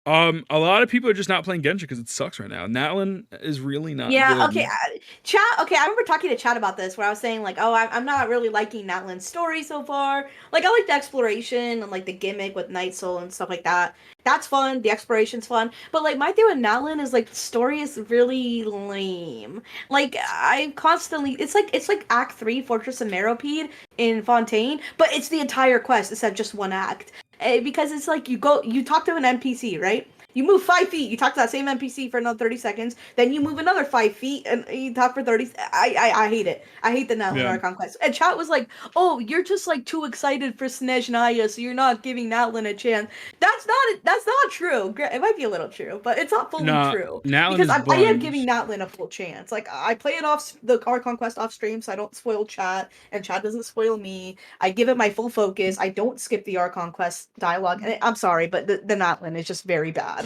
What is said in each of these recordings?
A lot of people are just not playing Genshin because it sucks right now. Natlin is really not Yeah, okay. good. Chat, okay, I remember talking to Chat about this where I was saying, like, oh, I'm not really liking Natlan's story so far. Like, I like the exploration and, like, the gimmick with Night Soul and stuff like that. That's fun. The exploration's fun. But, like, my thing with Natlan is, like, the story is really lame. Like, I constantly, it's like Act 3, Fortress of Meropide in Fontaine, but it's the entire quest instead of just one act. Because it's like, you talk to an NPC, right? You move 5 feet, you talk to that same NPC for another 30 seconds, then you move another 5 feet and you talk for 30. I hate it. I hate the Natlan Yeah. Archon quest. And chat was like, oh, you're just like too excited for Snezhnaya, so you're not giving Natlan a chance. That's not true. It might be a little true, but it's not fully Nah, true. Natlin Because is I am giving buns. Natlan a full chance. Like I play it off the Archon quest off stream so I don't spoil chat, and chat doesn't spoil me. I give it my full focus. I don't skip the Archon quest dialogue. And I'm sorry, but the Natlan is just very bad.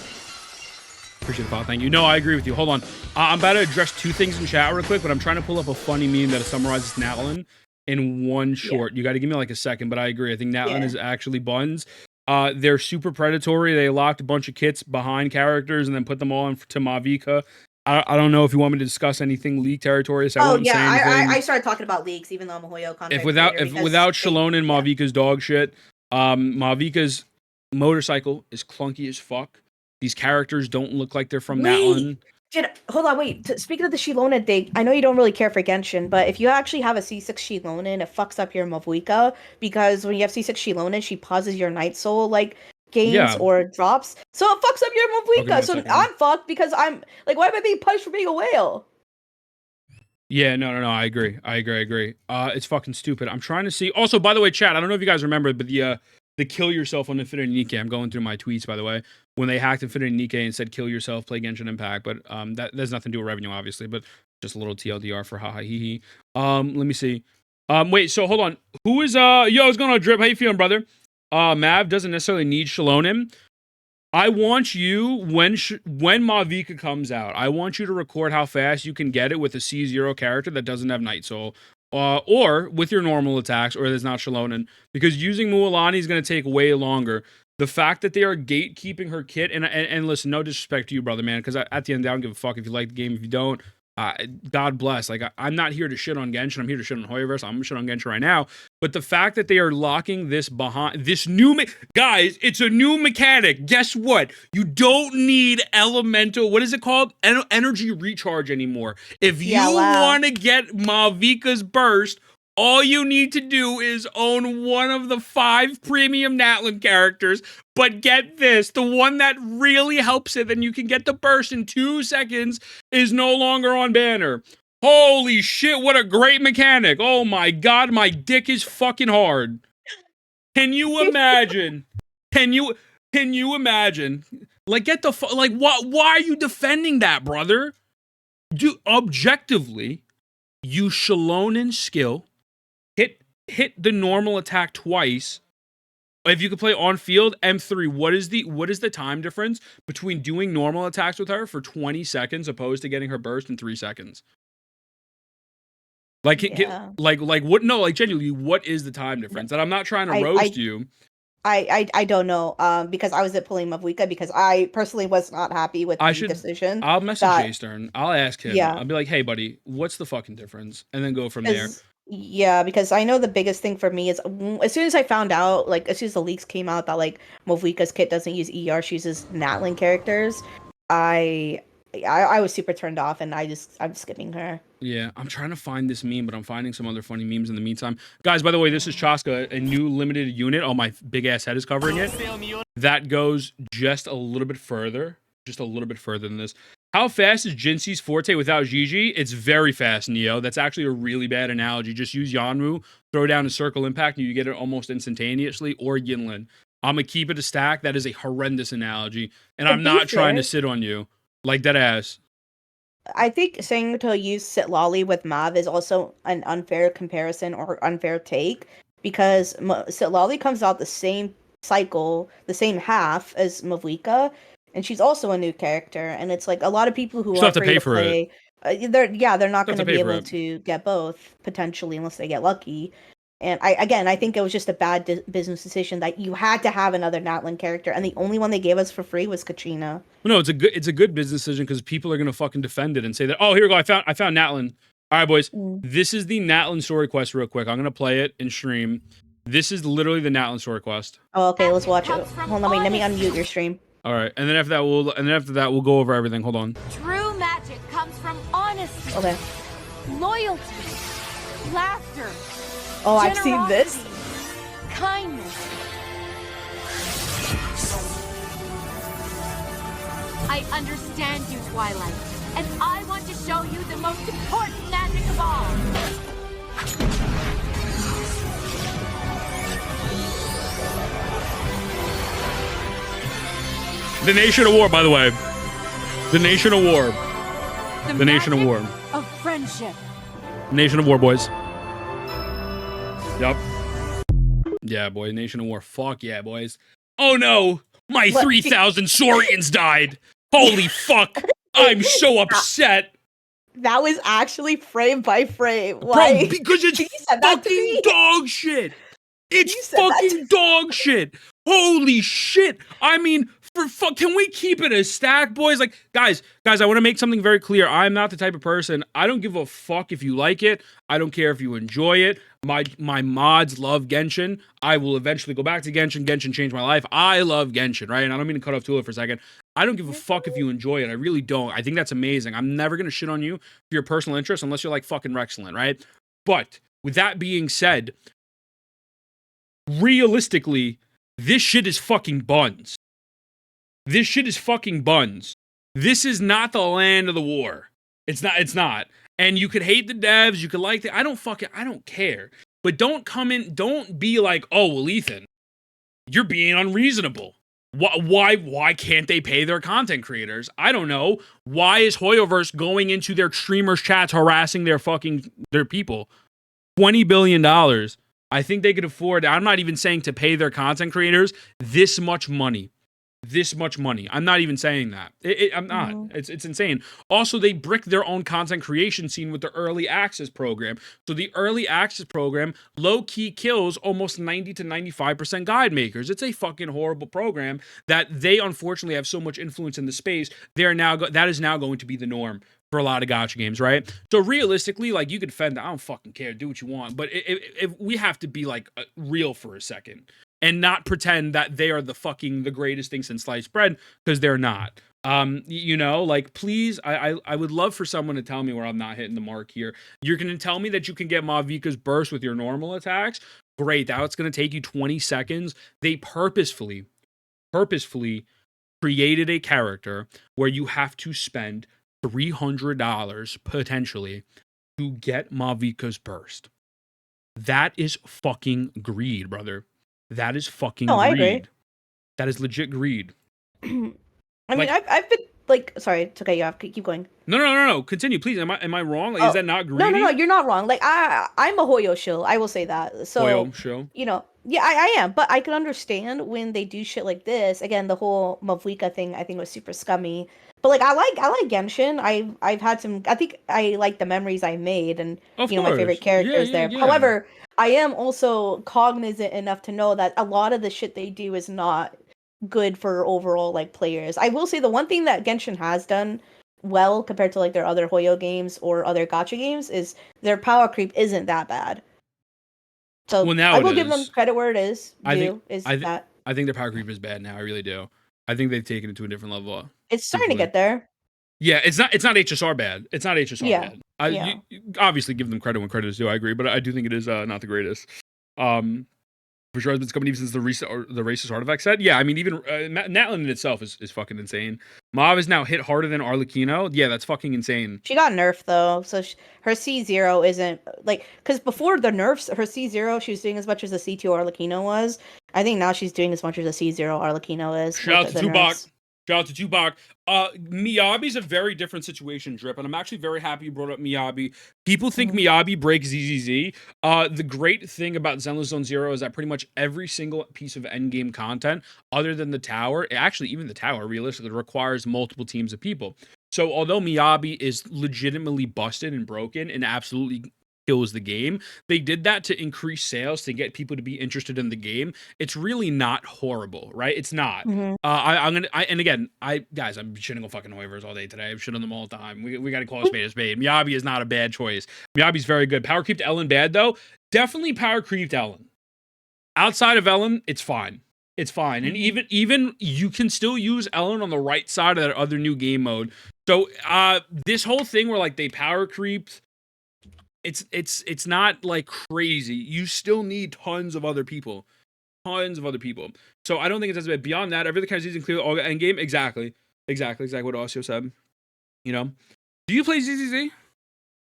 Appreciate the thought. Thank you. No, I agree with you. Hold on. I'm about to address two things in chat real quick, but I'm trying to pull up a funny meme that summarizes Natlin in one Yeah. short. You got to give me like a second, but I agree. I think Natlin Yeah. is actually buns. They're super predatory. They locked a bunch of kits behind characters and then put them all into Mauvika. I don't know if you want me to discuss anything league territory, so I Oh won't yeah, say I anything. started talking about leaks, even though I'm a Hoyo If content without creator, if because without they, Shalon and yeah. Mauvika's dog shit, Mauvika's motorcycle is clunky as fuck. These characters don't look like they're from Wait, Natlin. hold on, wait. Speaking of the Shilona thing, I know you don't really care for Genshin, but if you actually have a C6 Shilona, it fucks up your Mavuika, because when you have C6 Shilona, she pauses your Night Soul, like, gains Yeah. or drops, so it fucks up your Oh, give me Mavuika, a so second. I'm fucked because I'm, like, why am I being punished for being a whale? Yeah, no. I agree. I agree. It's fucking stupid. I'm trying to see. Also, by the way, chat. I don't know if you guys remember, but the kill yourself on Infinity Nikke. I'm going through my tweets, by the way, when they hacked Infinity Nikke and said kill yourself, play Genshin Impact. But that has nothing to do with revenue, obviously. But just a little TLDR for haha hee hee. Let me see. Wait. So hold on. Who is Yo, what's going on, Drip? How you feeling, brother? Mav doesn't necessarily need Shalonim. I want you when Mauvika comes out, I want you to record how fast you can get it with a C0 character that doesn't have Night Soul, or with your normal attacks, or there's not Shalonen, because using Mualani is going to take way longer. The fact that they are gatekeeping her kit, and listen, no disrespect to you, brother, man, because at the end, I don't give a fuck if you like the game. If you don't, God bless. Like I'm not here to shit on Genshin. I'm here to shit on Hoyoverse. I'm gonna shit on Genshin right now. But the fact that they are locking this behind this new guys, it's a new mechanic. Guess what? You don't need elemental. What is it called? Energy recharge anymore. If Yeah, you wow. want to get Mauvika's burst, all you need to do is own one of the 5 premium Natlin characters. But get this, the one that really helps it, then you can get the burst in 2 seconds, is no longer on banner. Holy shit, what a great mechanic. Oh my god, my dick is fucking hard. Can you imagine? Can you imagine? Like get the like why are you defending that, brother? Do objectively, use Shalonen skill, hit the normal attack twice. If you could play on field M3, what is the time difference between doing normal attacks with her for 20 seconds opposed to getting her burst in 3 seconds? Like Yeah. like what, no, like genuinely, what is the time difference? And I'm not trying to I roast I you. I don't know, because I was pulling Mavuika because I personally was not happy with I the should decision I'll message that, Jay Stern. I'll ask him. yeah, I'll be like, "Hey buddy, what's the fucking difference?" And then go from there. because yeah, because I know the biggest thing for me is, as soon as I found out, like as soon as the leaks came out that like Mavuika's kit doesn't use ER, she uses Natlin characters, I I was super turned off, and I'm skipping her. Yeah, I'm trying to find this meme, but I'm finding some other funny memes in the meantime. Guys, by the way, this is Chaska, a new limited unit. Oh, my big ass head is covering it. That goes just a little bit further. Just a little bit further than this. How fast is Jinxi's forte without Gigi? It's very fast, Neo. That's actually a really bad analogy. Just use Yanwu, throw down a circle impact, and you get it almost instantaneously, or Yinlin. I'm going to keep it a stack. That is a horrendous analogy. And To I'm be not trying to fair, sit on you. Like that ass. I think saying to use Sitlali with Mav is also an unfair comparison or unfair take, because Sitlali comes out the same cycle, the same half as Mavuika, and she's also a new character. And it's like a lot of people You who still are have to free pay to for it. play, they're not You going have to to pay be for able it. to get both potentially unless they get lucky. And I think it was just a bad business decision that you had to have another Natlan character, and the only one they gave us for free was Katrina. No, it's a good business decision because people are gonna fucking defend it and say that, oh, here we go, I found Natlan. All right, boys, this is the Natlan story quest real quick. I'm gonna play it in stream. This is literally the Natlan story quest. Oh, okay, let's watch it. Hold on, wait, let me unmute your stream. All right, and then after that we'll go over everything. Hold on. True magic comes from honesty. Okay. Loyalty. Laughter. Oh, I've seen this. Kindness. I understand you, Twilight, and I want to show you the most important magic of all. The Nation of War, by the way. The Nation of War. The Nation of War. Of friendship. Nation of War, boys. Yup. Yeah, boy. Nation of War. Fuck yeah, boys. Oh no! My 3,000 Saurians died! Holy fuck! I'm so upset! That was actually frame by frame. Why? Bro, because it's fucking dog shit! It's fucking dog shit! Holy shit! I mean, can we keep it a stack, boys? Like, guys, I want to make something very clear. I'm not the type of person. I don't give a fuck if you like it. I don't care if you enjoy it. My mods love Genshin. I will eventually go back to Genshin. Genshin changed my life. I love Genshin, right? And I don't mean to cut off Tula for a second. I don't give a fuck if you enjoy it. I really don't. I think that's amazing. I'm never going to shit on you for your personal interest unless you're like fucking Rexcellent, right? But with that being said, realistically, this shit is fucking buns. This shit is fucking buns. This is not the land of the war. It's not. And you could hate the devs, you could like I don't care. But don't be like, oh, well, Ethan, you're being unreasonable. Why can't they pay their content creators? I don't know. Why is Hoyoverse going into their streamers' chats harassing their people? $20 billion. I think they could afford, I'm not even saying to pay their content creators this much money. I'm not even saying that. I'm not. It's insane. Also, they brick their own content creation scene with the early access program. So the early access program low-key kills almost 90 to 95% guide makers. It's a fucking horrible program that they unfortunately have so much influence in the space. That is now going to be the norm for a lot of gacha games, right? So realistically, like, you could defend that. I don't fucking care. Do what you want. But if we have to be like real for a second and not pretend that they are the greatest thing since sliced bread, because they're not. Like, please, I would love for someone to tell me where I'm not hitting the mark here. You're going to tell me that you can get Mauvika's burst with your normal attacks? Great, that's going to take you 20 seconds. They purposefully created a character where you have to spend $300 potentially to get Mauvika's burst. That is fucking greed, brother. That is fucking greed. I agree. That is legit greed. I mean, I've been like, sorry, it's okay. You have to keep going. No. Continue, please. Am I wrong? Like, is that not greedy? No. You're not wrong. Like, I'm a Hoyo shill. I will say that. So, Hoyo shill. Yeah, I am. But I can understand when they do shit like this. Again, the whole Mauvika thing, I think, was super scummy. But like, I like Genshin. I've had some. I think I like the memories I made, and my favorite characters there. Yeah. However, I am also cognizant enough to know that a lot of the shit they do is not good for overall like players. I will say the one thing that Genshin has done well compared to like their other Hoyo games or other gacha games is their power creep isn't that bad. So I will give them credit where it is. I think their power creep is bad now. I really do. I think they've taken it to a different level. It's starting to get there. Yeah, it's not HSR bad. It's not HSR bad. You obviously give them credit when credit is due. I agree, but I do think it is not the greatest. For sure, it's coming even since the racist artifact set. Yeah, I mean, even Natlan in itself is fucking insane. Mauv is now hit harder than Arlecchino. Yeah, that's fucking insane. She got nerfed though, so her C0 isn't like, because before the nerfs, her C0 she was doing as much as the C2 Arlecchino was. I think now she's doing as much as the C0 Arlecchino is. Shout out to Tupac. Shout out to Tupac. Miyabi's a very different situation, Drip, and I'm actually very happy you brought up Miyabi. People think Miyabi breaks ZZZ. The great thing about Zenless Zone Zero is that pretty much every single piece of endgame content, other than the tower, actually even the tower, realistically, requires multiple teams of people. So although Miyabi is legitimately busted and broken and absolutely kills the game. They did that to increase sales, to get people to be interested in the game. It's really not horrible, right? It's not. Mhm. And again, guys, I'm shitting on fucking Hoyoverse all day today. I'm shitting on them all the time. We got to call a spade a spade. Miyabi is not a bad choice. Miyabi's very good. Power creeped Ellen bad though. Definitely power creeped Ellen. Outside of Ellen, it's fine. It's fine. And even you can still use Ellen on the right side of that other new game mode. So this whole thing where like they power creeped, it's not like crazy. You still need tons of other people. So I don't think it's as bad. Beyond that, everything kind of season clear all end game. Exactly what Osio said. You know. Do you play ZZZ?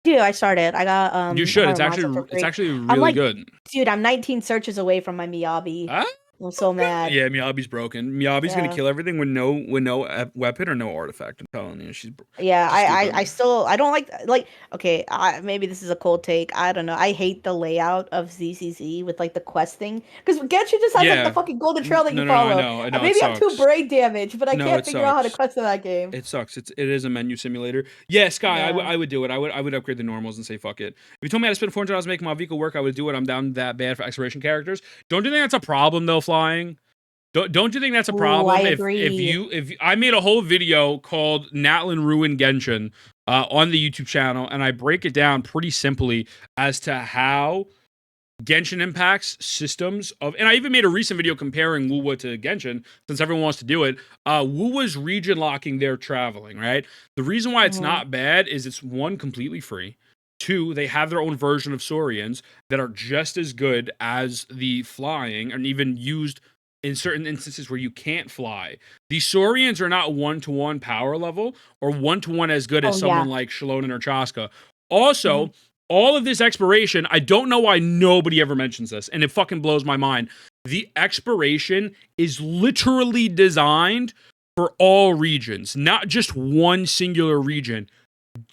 Dude, I started. I got You should. It's Harmonizer for actually free. really good. Dude, I'm 19 searches away from my Miyabi. Ah? I'm so mad. Yeah, Miyabi's broken. Miyabi's gonna kill everything with no weapon or no artifact. I'm telling you, she's I still I don't like okay, maybe this is a cold take. I don't know. I hate the layout of ZZZ with like the quest thing because Genshin just has like the fucking golden trail that you follow. I know. Maybe I'm too brain damaged, but I No, can't it figure out how to sucks. quest in that game. It sucks. It is a menu simulator. Yeah, Sky, Yeah. I would do it. I would upgrade the normals and say fuck it. If you told me I had to spend $400 to make Mauvika work, I would do it. I'm down that bad for exploration characters. Don't you think that's a problem though, flying? Don't you think that's a problem? I agree. If I made a whole video called Natlin Ruin Genshin on the YouTube channel, and I break it down pretty simply as to how Genshin Impact's systems of, and I even made a recent video comparing Wuwa to Genshin, since everyone wants to do it. Wuwa's region locking their traveling, right? The reason why it's not bad is it's one, completely free. Two, they have their own version of Saurians that are just as good as the flying, and even used in certain instances where you can't fly. These Saurians are not one-to-one power level or one-to-one as good as someone like Shalonen or Chaska. Also, all of this exploration, I don't know why nobody ever mentions this, and it fucking blows my mind. The exploration is literally designed for all regions, not just one singular region.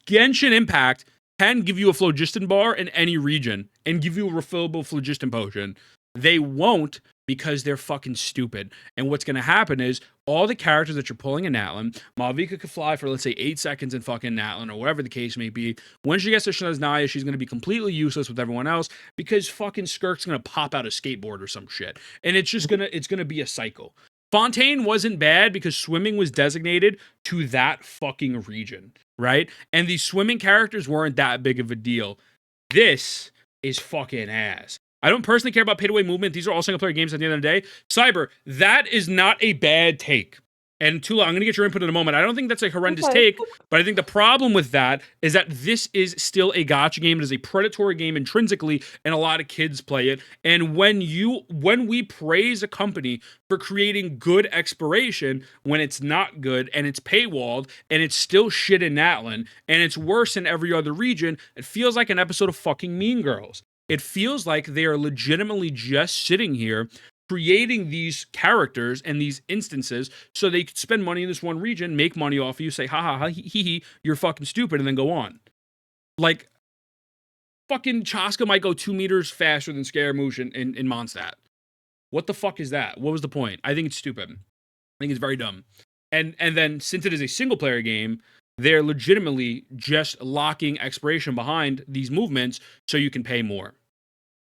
Genshin Impact can give you a phlogiston bar in any region and give you a refillable phlogiston potion. They won't, because they're fucking stupid. And what's going to happen is all the characters that you're pulling in Natlin, Mauvika could fly for, let's say, 8 seconds in fucking Natlin, or whatever the case may be. When she gets to Shanaznaya, she's going to be completely useless with everyone else because fucking Skirk's going to pop out a skateboard or some shit. And it's just going to be a cycle. Fontaine wasn't bad because swimming was designated to that fucking region, right? And these swimming characters weren't that big of a deal. This is fucking ass. I don't personally care about pay-to-win movement. These are all single-player games at the end of the day. Cyber, that is not a bad take. And Tula, I'm going to get your input in a moment. I don't think that's a horrendous take, but I think the problem with that is that this is still a gacha game. It is a predatory game intrinsically, and a lot of kids play it. And when we praise a company for creating good exploration, when it's not good, and it's paywalled, and it's still shit in Natlin, and it's worse in every other region, it feels like an episode of fucking Mean Girls. It feels like they are legitimately just sitting here creating these characters and these instances so they could spend money in this one region, make money off of you, say, ha ha ha, he, you're fucking stupid, and then go on. Like, fucking Chaska might go 2 meters faster than Scaramouche in Mondstadt. What the fuck is that? What was the point? I think it's stupid. I think it's very dumb. And then, since it is a single-player game, they're legitimately just locking exploration behind these movements so you can pay more.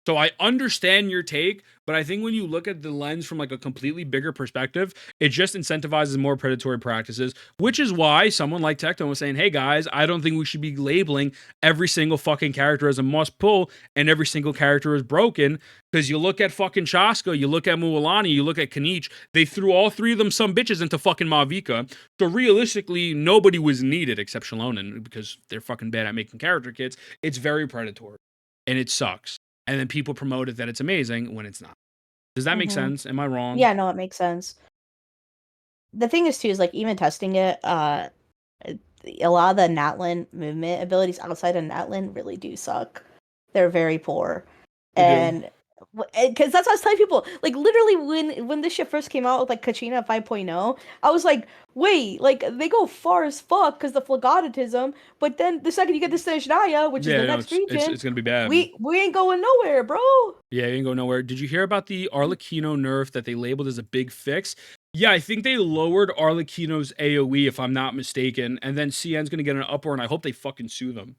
So I understand your take, but I think when you look at the lens from like a completely bigger perspective, it just incentivizes more predatory practices, which is why someone like Tecton was saying, hey guys, I don't think we should be labeling every single fucking character as a must pull and every single character is broken. Because you look at fucking Chaska, you look at Mualani, you look at Kanich, they threw all 3 of them some bitches into fucking Mauvika. So realistically, nobody was needed except Shalonen because they're fucking bad at making character kits. It's very predatory and it sucks. And then people promote it that it's amazing when it's not. Does that make sense? Am I wrong? Yeah, no, it makes sense. The thing is, too, is like even testing it, a lot of the Natlin movement abilities outside of Natlin really do suck. They're very poor. And because that's what I was telling people. Like, literally, when this shit first came out with, like, Kachina 5.0, I was like, wait, like, they go far as fuck because the phlogotism, but then the second you get to Snezhnaya, which is the next region, it's gonna be bad. We ain't going nowhere, bro. Yeah, you ain't going nowhere. Did you hear about the Arlecchino nerf that they labeled as a big fix? Yeah, I think they lowered Arlecchino's AoE, if I'm not mistaken, and then CN's gonna get an upper, and I hope they fucking sue them.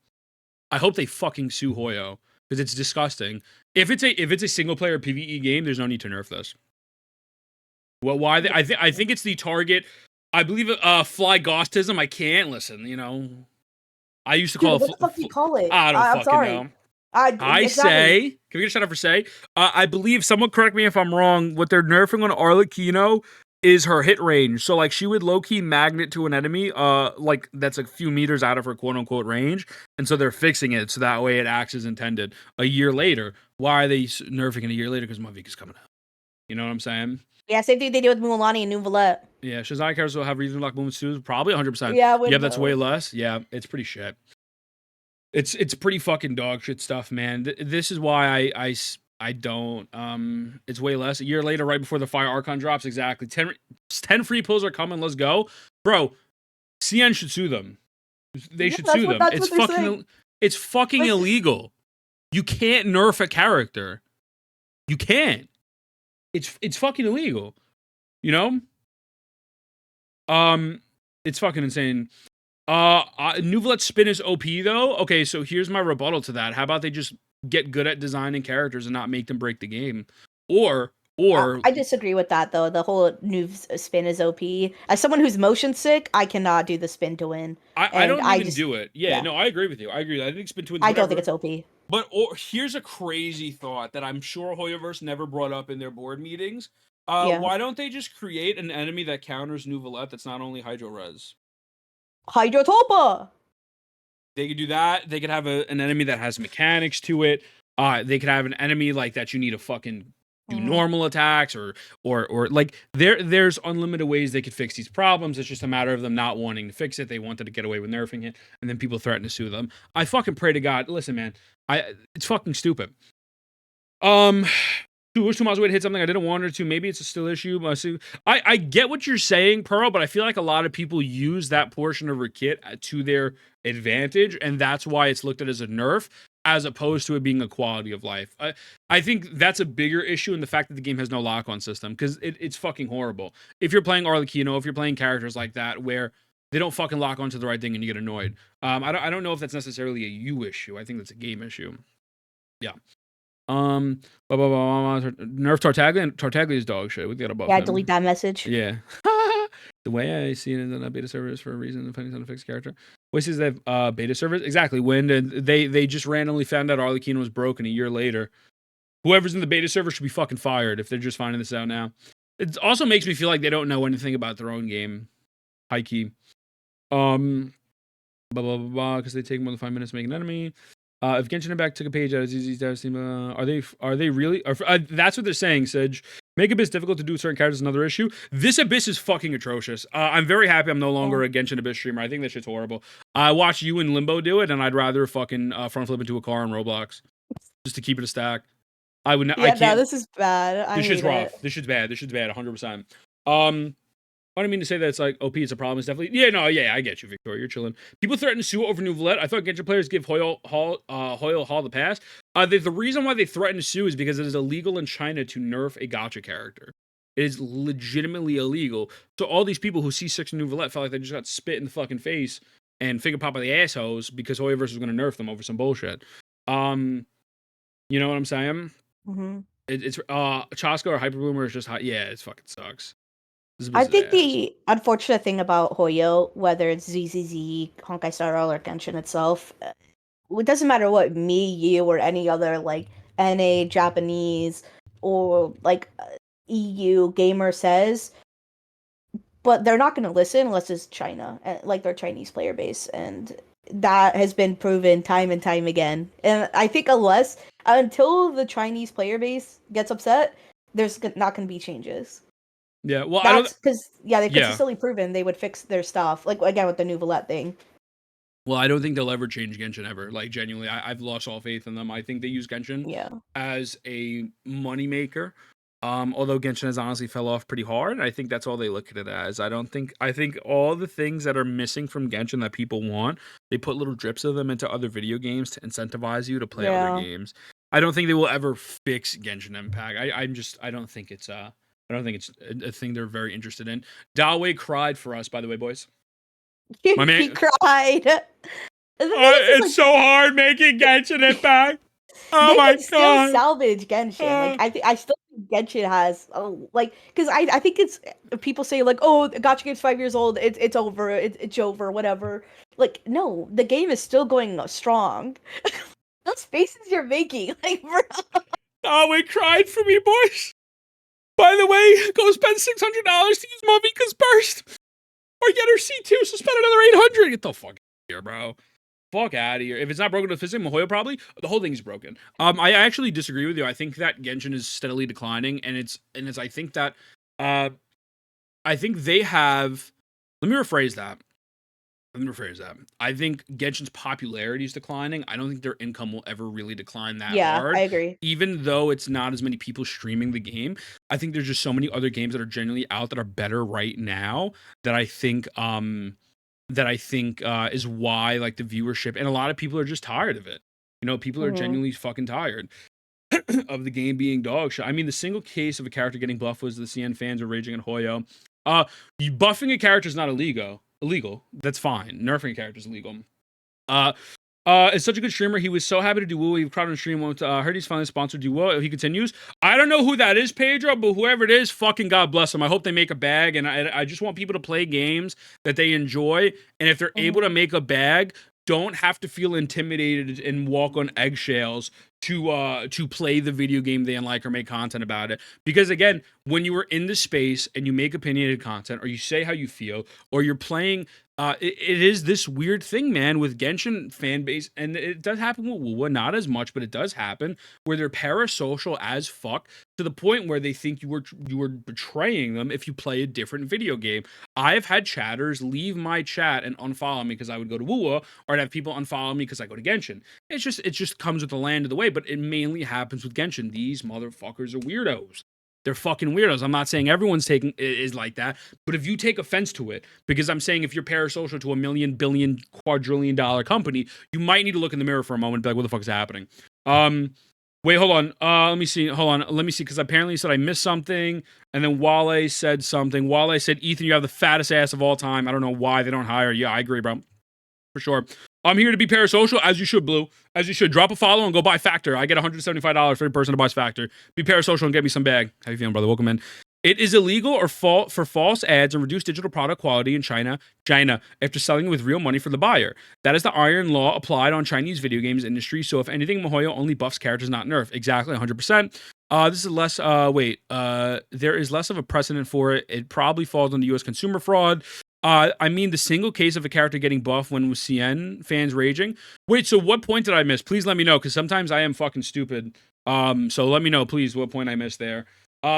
I hope they fucking sue Hoyo because it's disgusting. If it's a single player PvE game, there's no need to nerf this. Well, why? I think it's the target. I believe fly ghostism. I can't listen. You know, I used to call What it. the fuck do you call it? I don't I'm fucking sorry. know. Exactly. Say, can we get a shout out for say? I believe, someone correct me if I'm wrong, what they're nerfing on Arlecchino is her hit range. So like she would low-key magnet to an enemy, like that's a few meters out of her quote-unquote range. And so they're fixing it so that way it acts as intended. A year later. Why are they nerfing it a year later? Because Mauvika's coming out. You know what I'm saying? Yeah, same thing they did with Mulan and Nouvellette. Yeah, Shazai characters will have reason to lock movements too. Probably 100%. Yeah, That's way less. Yeah, it's pretty shit. It's pretty fucking dog shit stuff, man. This is why I don't. It's way less. A year later, right before the Fire Archon drops, exactly. 10 free pulls are coming. Let's go, bro. CN should sue them. They should sue them. It's fucking illegal. You can't nerf a character. You can't. It's fucking illegal. You know. It's fucking insane. Nouvelette's spin is OP though. Okay, so here's my rebuttal to that. How about they just get good at designing characters and not make them break the game? Or I disagree with that though. The whole new spin is OP. As someone who's motion sick, I cannot do the spin to win. I don't even do it. Yeah, no, I agree with you. I agree. I think spin to win. I don't think it's OP. But here's a crazy thought that I'm sure Hoyoverse never brought up in their board meetings. Why don't they just create an enemy that counters Nouvelette that's not only Hydro Res? Hydrotopa! They could do that. They could have an enemy that has mechanics to it. They could have an enemy like that you need to fucking do normal attacks or like there's unlimited ways they could fix these problems. It's just a matter of them not wanting to fix it. They wanted to get away with nerfing it, and then people threaten to sue them. I fucking pray to God. Listen, man, it's fucking stupid. Wish 2 miles away to hit something I didn't want her to. Maybe it's a still issue. I get what you're saying, Pearl, but I feel like a lot of people use that portion of her kit to their advantage, and that's why it's looked at as a nerf, as opposed to it being a quality of life. I think that's a bigger issue in the fact that the game has no lock-on system, because it's fucking horrible. If you're playing Arlecchino, if you're playing characters like that, where they don't fucking lock onto the right thing and you get annoyed. I don't know if that's necessarily a you issue. I think that's a game issue. Yeah. Nerf Tartaglia. Tartaglia is dog shit. We got to buff him. Delete that message. Yeah. The way I see it is that beta server is for a reason, depending on the fixed character. What is that beta servers? Exactly. When they just randomly found out Arlecchino was broken a year later. Whoever's in the beta server should be fucking fired if they're just finding this out now. It also makes me feel like they don't know anything about their own game. High key. Because they take more than 5 minutes to make an enemy. If Genshin Impact took a page out of ZZ's are they really? That's what they're saying, Sedge. Make Abyss difficult to do certain characters is another issue. This Abyss is fucking atrocious. I'm very happy I'm no longer a Genshin Abyss streamer. I think that shit's horrible. I watch you and Limbo do it, and I'd rather fucking front flip into a car on Roblox just to keep it a stack. I would. I can't. No, this is bad. This shit's rough. This shit's bad. 100%. I don't mean to say that it's like OP is a problem. It's definitely I get you, Victoria. You're chilling. People threaten to sue over Nouvelette. I thought Genshin players give Hoyo Hall the pass. The reason why they threaten to sue is because it is illegal in China to nerf a gacha character. It is legitimately illegal. So all these people who see 6 Nouvelette felt like they just got spit in the fucking face and finger pop by the assholes because Hoyoverse was going to nerf them over some bullshit. You know what I'm saying? Mm-hmm. It's Chasko or Hyperbloomer is just hot. Yeah, it fucking sucks. I think the unfortunate thing about Hoyo, whether it's ZZZ, Honkai Star Rail, or Genshin itself, it doesn't matter what me, you, or any other like NA, Japanese, or like EU gamer says, but they're not going to listen unless it's China, like their Chinese player base, and that has been proven time and time again. And I think until the Chinese player base gets upset, there's not going to be changes. Yeah, well, that's because they've consistently proven they would fix their stuff. Like again with the Nouvelette thing. Well, I don't think they'll ever change Genshin ever. Like genuinely, I've lost all faith in them. I think they use Genshin as a moneymaker. Although Genshin has honestly fell off pretty hard, I think that's all they look at it as. I think all the things that are missing from Genshin that people want, they put little drips of them into other video games to incentivize you to play other games. I don't think they will ever fix Genshin Impact. I don't think it's a thing they're very interested in. Dalway cried for us, by the way, boys. My man, he cried. The thing is, It's so hard making Genshin Impact. Oh they my can still god. salvage Genshin. Like I still think Genshin has because I think it's people say like, oh, the Gacha game's 5 years old, it's over, it's over, whatever. Like no, the game is still going strong. Those faces you're making, like bro. Oh, we cried for me, boys. By the way, go spend $600 to use Mauvika's burst, or get her C2, so spend another $800. Get the fuck out of here, bro. Fuck out of here. If it's not broken to physics, Hoyo probably the whole thing's broken. I actually disagree with you. I think that Genshin is steadily declining, and it's I think that I think they have. Let me rephrase that. I think Genshin's popularity is declining. I don't think their income will ever really decline that hard. I agree. Even though it's not as many people streaming the game, I think there's just so many other games that are genuinely out that are better right now that I think is why like the viewership, and a lot of people are just tired of it. You know, people are genuinely fucking tired of the game being dog shit. I mean, the single case of a character getting buffed was the CN fans were raging at Hoyo. Buffing a character is not illegal. That's fine. Nerfing a character is illegal. Is such a good streamer. He was so happy to do Woo. He crowded on stream. Heard he's finally sponsored Duo. He continues. I don't know who that is, Pedro, but whoever it is, fucking God bless him. I hope they make a bag, and I just want people to play games that they enjoy. And if they're able to make a bag, don't have to feel intimidated and walk on eggshells to play the video game they like or make content about it. Because again, when you are in the space and you make opinionated content, or you say how you feel, or you're playing, it is this weird thing, man, with Genshin fan base, and it does happen with WoW, not as much, but it does happen, where they're parasocial as fuck to the point where they think you were betraying them if you play a different video game. I've had chatters leave my chat and unfollow me because I would go to WoW, or I'd have people unfollow me because I go to Genshin. It just comes with the land of the way, but it mainly happens with Genshin. These motherfuckers are weirdos. They're fucking weirdos. I'm not saying everyone's is like that, but if you take offense to it, because I'm saying if you're parasocial to a million, billion, quadrillion dollar company, you might need to look in the mirror for a moment and be like, what the fuck is happening? Wait, hold on. Let me see. Hold on. Let me see, because apparently he said I missed something, and then Wale said something. Wale said, Ethan, you have the fattest ass of all time. I don't know why they don't hire you. Yeah, I agree, bro. For sure. I'm here to be parasocial, as you should, Blue. As you should. Drop a follow and go buy Factor. I get $175 for every person that buys Factor. Be parasocial and get me some bag. How you feeling, brother? Welcome in. It is illegal or for false ads and reduced digital product quality in China after selling with real money for the buyer. That is the iron law applied on Chinese video games industry. So if anything, Hoyo only buffs characters, not nerf. Exactly, 100%. This is less, there is less of a precedent for it. It probably falls under U.S. consumer fraud. I mean, the single case of a character getting buffed when with CN fans raging. Wait, so what point did I miss? Please let me know, because sometimes I am fucking stupid. So let me know, please, what point I missed there.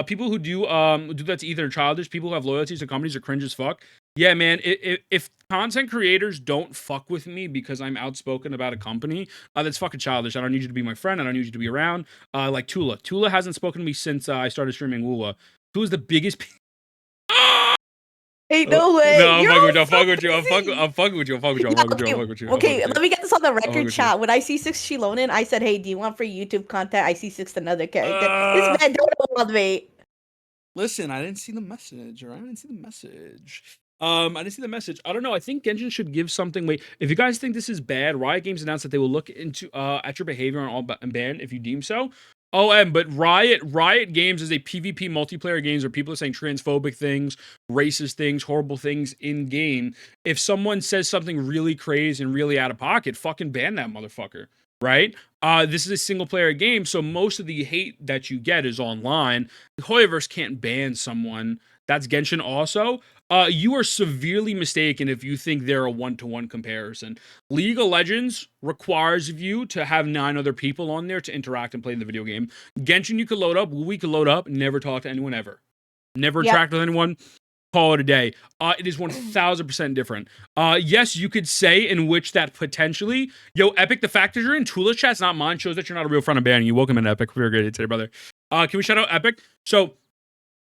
People who do that to either childish, people who have loyalties to companies are cringe as fuck. Yeah, man, if content creators don't fuck with me because I'm outspoken about a company, that's fucking childish. I don't need you to be my friend. I don't need you to be around. Like Tula. Tula hasn't spoken to me since I started streaming Woola. Tula's the biggest... Hey, no way. No, I'm fucking with you. I'm fucking with you. Okay, let me get this on the record, chat. When IC6 Shilonen, I said, hey, do you want free YouTube content? IC6 another character. This man don't love me. Listen, I didn't see the message, or I didn't see the message. I don't know. I think Genshin should give something. Wait, if you guys think this is bad, Riot Games announced that they will look into at your behavior on all ban if you deem so. But Riot Games is a PvP multiplayer games where people are saying transphobic things, racist things, horrible things in game. If someone says something really crazy and really out of pocket, fucking ban that motherfucker, right? This is a single player game, so most of the hate that you get is online. Hoyoverse can't ban someone. That's Genshin also. You are severely mistaken if you think they're a one-to-one comparison. League of Legends requires of you to have 9 other people on there to interact and play the video game. Genshin, you could load up. We could load up. Never talk to anyone ever. Never interact with anyone. Call it a day. It is 1000% different. Yes, you could say in which that potentially, yo, Epic, the fact that you're in Tula's chat's not mine shows that you're not a real friend of banning you. Welcome in, Epic. We're great today, brother. Can we shout out Epic? So,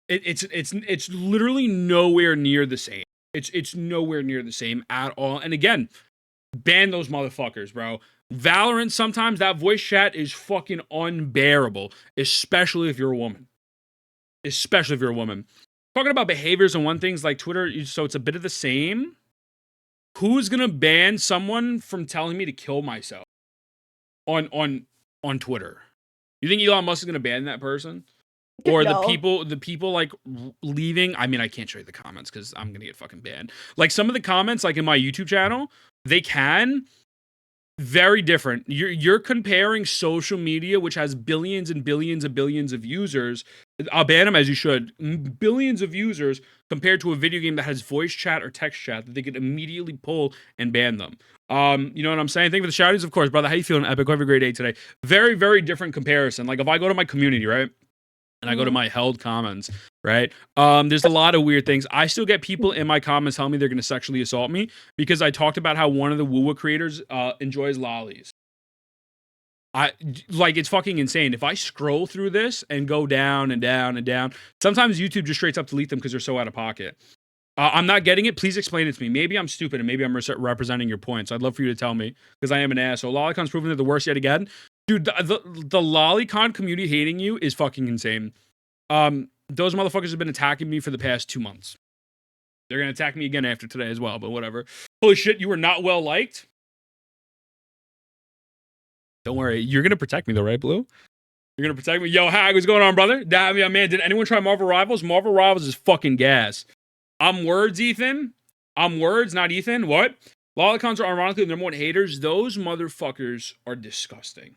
it's literally nowhere near the same. It's nowhere near the same at all. And again, ban those motherfuckers, bro. Valorant, sometimes that voice chat is fucking unbearable, especially if you're a woman. Talking about behaviors and one things like Twitter, so it's a bit of the same. who's gonna ban someone from telling me to kill myself on Twitter? You think Elon Musk is gonna ban that person? Or No. the people like leaving. I mean, I can't show you the comments because I'm gonna get fucking banned. Like some of the comments, like in my YouTube channel, they can. Very different. You're comparing social media, which has billions and billions and billions of users. I'll ban them as you should. Billions of users compared to a video game that has voice chat or text chat that they could immediately pull and ban them. You know what I'm saying? Thank you for the shoutouts, of course, brother. How you feeling, Epic? Have a great day today. Very, very different comparison. Like if I go to my community, right? And I go to my held comments, right? There's a lot of weird things. I still get people in my comments telling me they're going to sexually assault me because I talked about how one of the Woowa creators enjoys lollies. It's fucking insane. If I scroll through this and go down and down and down, sometimes YouTube just straight up delete them because they're so out of pocket. I'm not getting it. Please explain it to me. Maybe I'm stupid and maybe I'm representing your points. I'd love for you to tell me because I am an asshole. Lollicon's proving they're the worst yet again. Dude, the Lolicon community hating you is fucking insane. Those motherfuckers have been attacking me for the past 2 months. They're gonna attack me again after today as well, but whatever. Holy shit, you were not well liked? Don't worry, you're gonna protect me though, right, Blue? You're gonna protect me? Yo, Hag, what's going on, brother? Man, did anyone try Marvel Rivals? Marvel Rivals is fucking gas. I'm words, Ethan. I'm words, not Ethan. What? Lolicons are ironically the number one haters. Those motherfuckers are disgusting.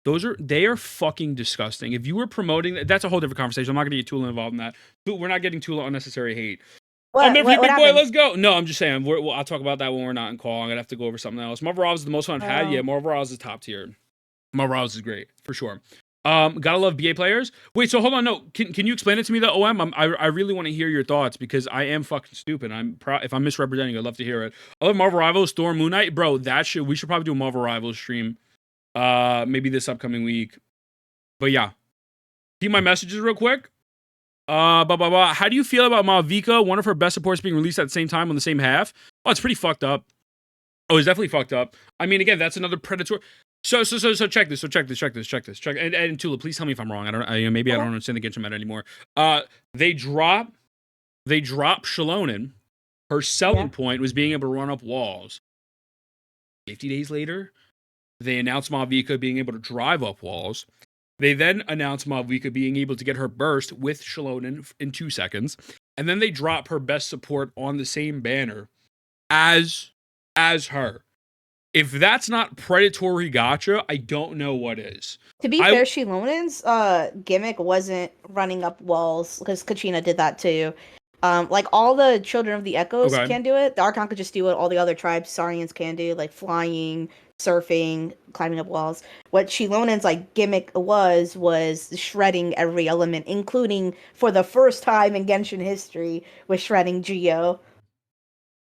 They are fucking disgusting. If you were promoting that's a whole different conversation. I'm not gonna get Tula involved in that. We're not getting Tula unnecessary hate. What Big happened? boy, let's go. No, I'm just saying. I'll talk about that when we're not in call. I'm gonna have to go over something else. Marvel Rivals is the most fun I've had. Yeah, Marvel Rivals is top tier. Marvel Rivals is great for sure. Gotta love BA players. Wait, so hold on. No, can you explain it to me though? OM, I really want to hear your thoughts because I am fucking stupid. If I'm misrepresenting, I'd love to hear it. I love Marvel Rivals, Thor, Moon Knight, bro. We should probably do a Marvel Rivals stream. Maybe this upcoming week. But yeah, see my messages real quick. How do you feel about Mauvika? One of her best supports being released at the same time on the same half. Oh, it's pretty fucked up. Oh, it's definitely fucked up. I mean, again, that's another Predatory. So check this. And Tula, please tell me if I'm wrong. Maybe I don't understand the Genshin meta anymore. They drop Shalonen. Her selling point was being able to run up walls. 50 days later, they announced Mauvika being able to drive up walls. They then announced Mauvika being able to get her burst with Shalonen in 2 seconds. And then they drop her best support on the same banner as her. If that's not predatory gacha, I don't know what is. To be fair, Shilonen's gimmick wasn't running up walls because Kachina did that too. Like all the Children of the Echoes can do it. The Archon could just do it. All the other tribes, Saurians can do like flying, surfing, climbing up walls. What Shilonen's like gimmick was shredding every element, including for the first time in Genshin history with shredding Geo.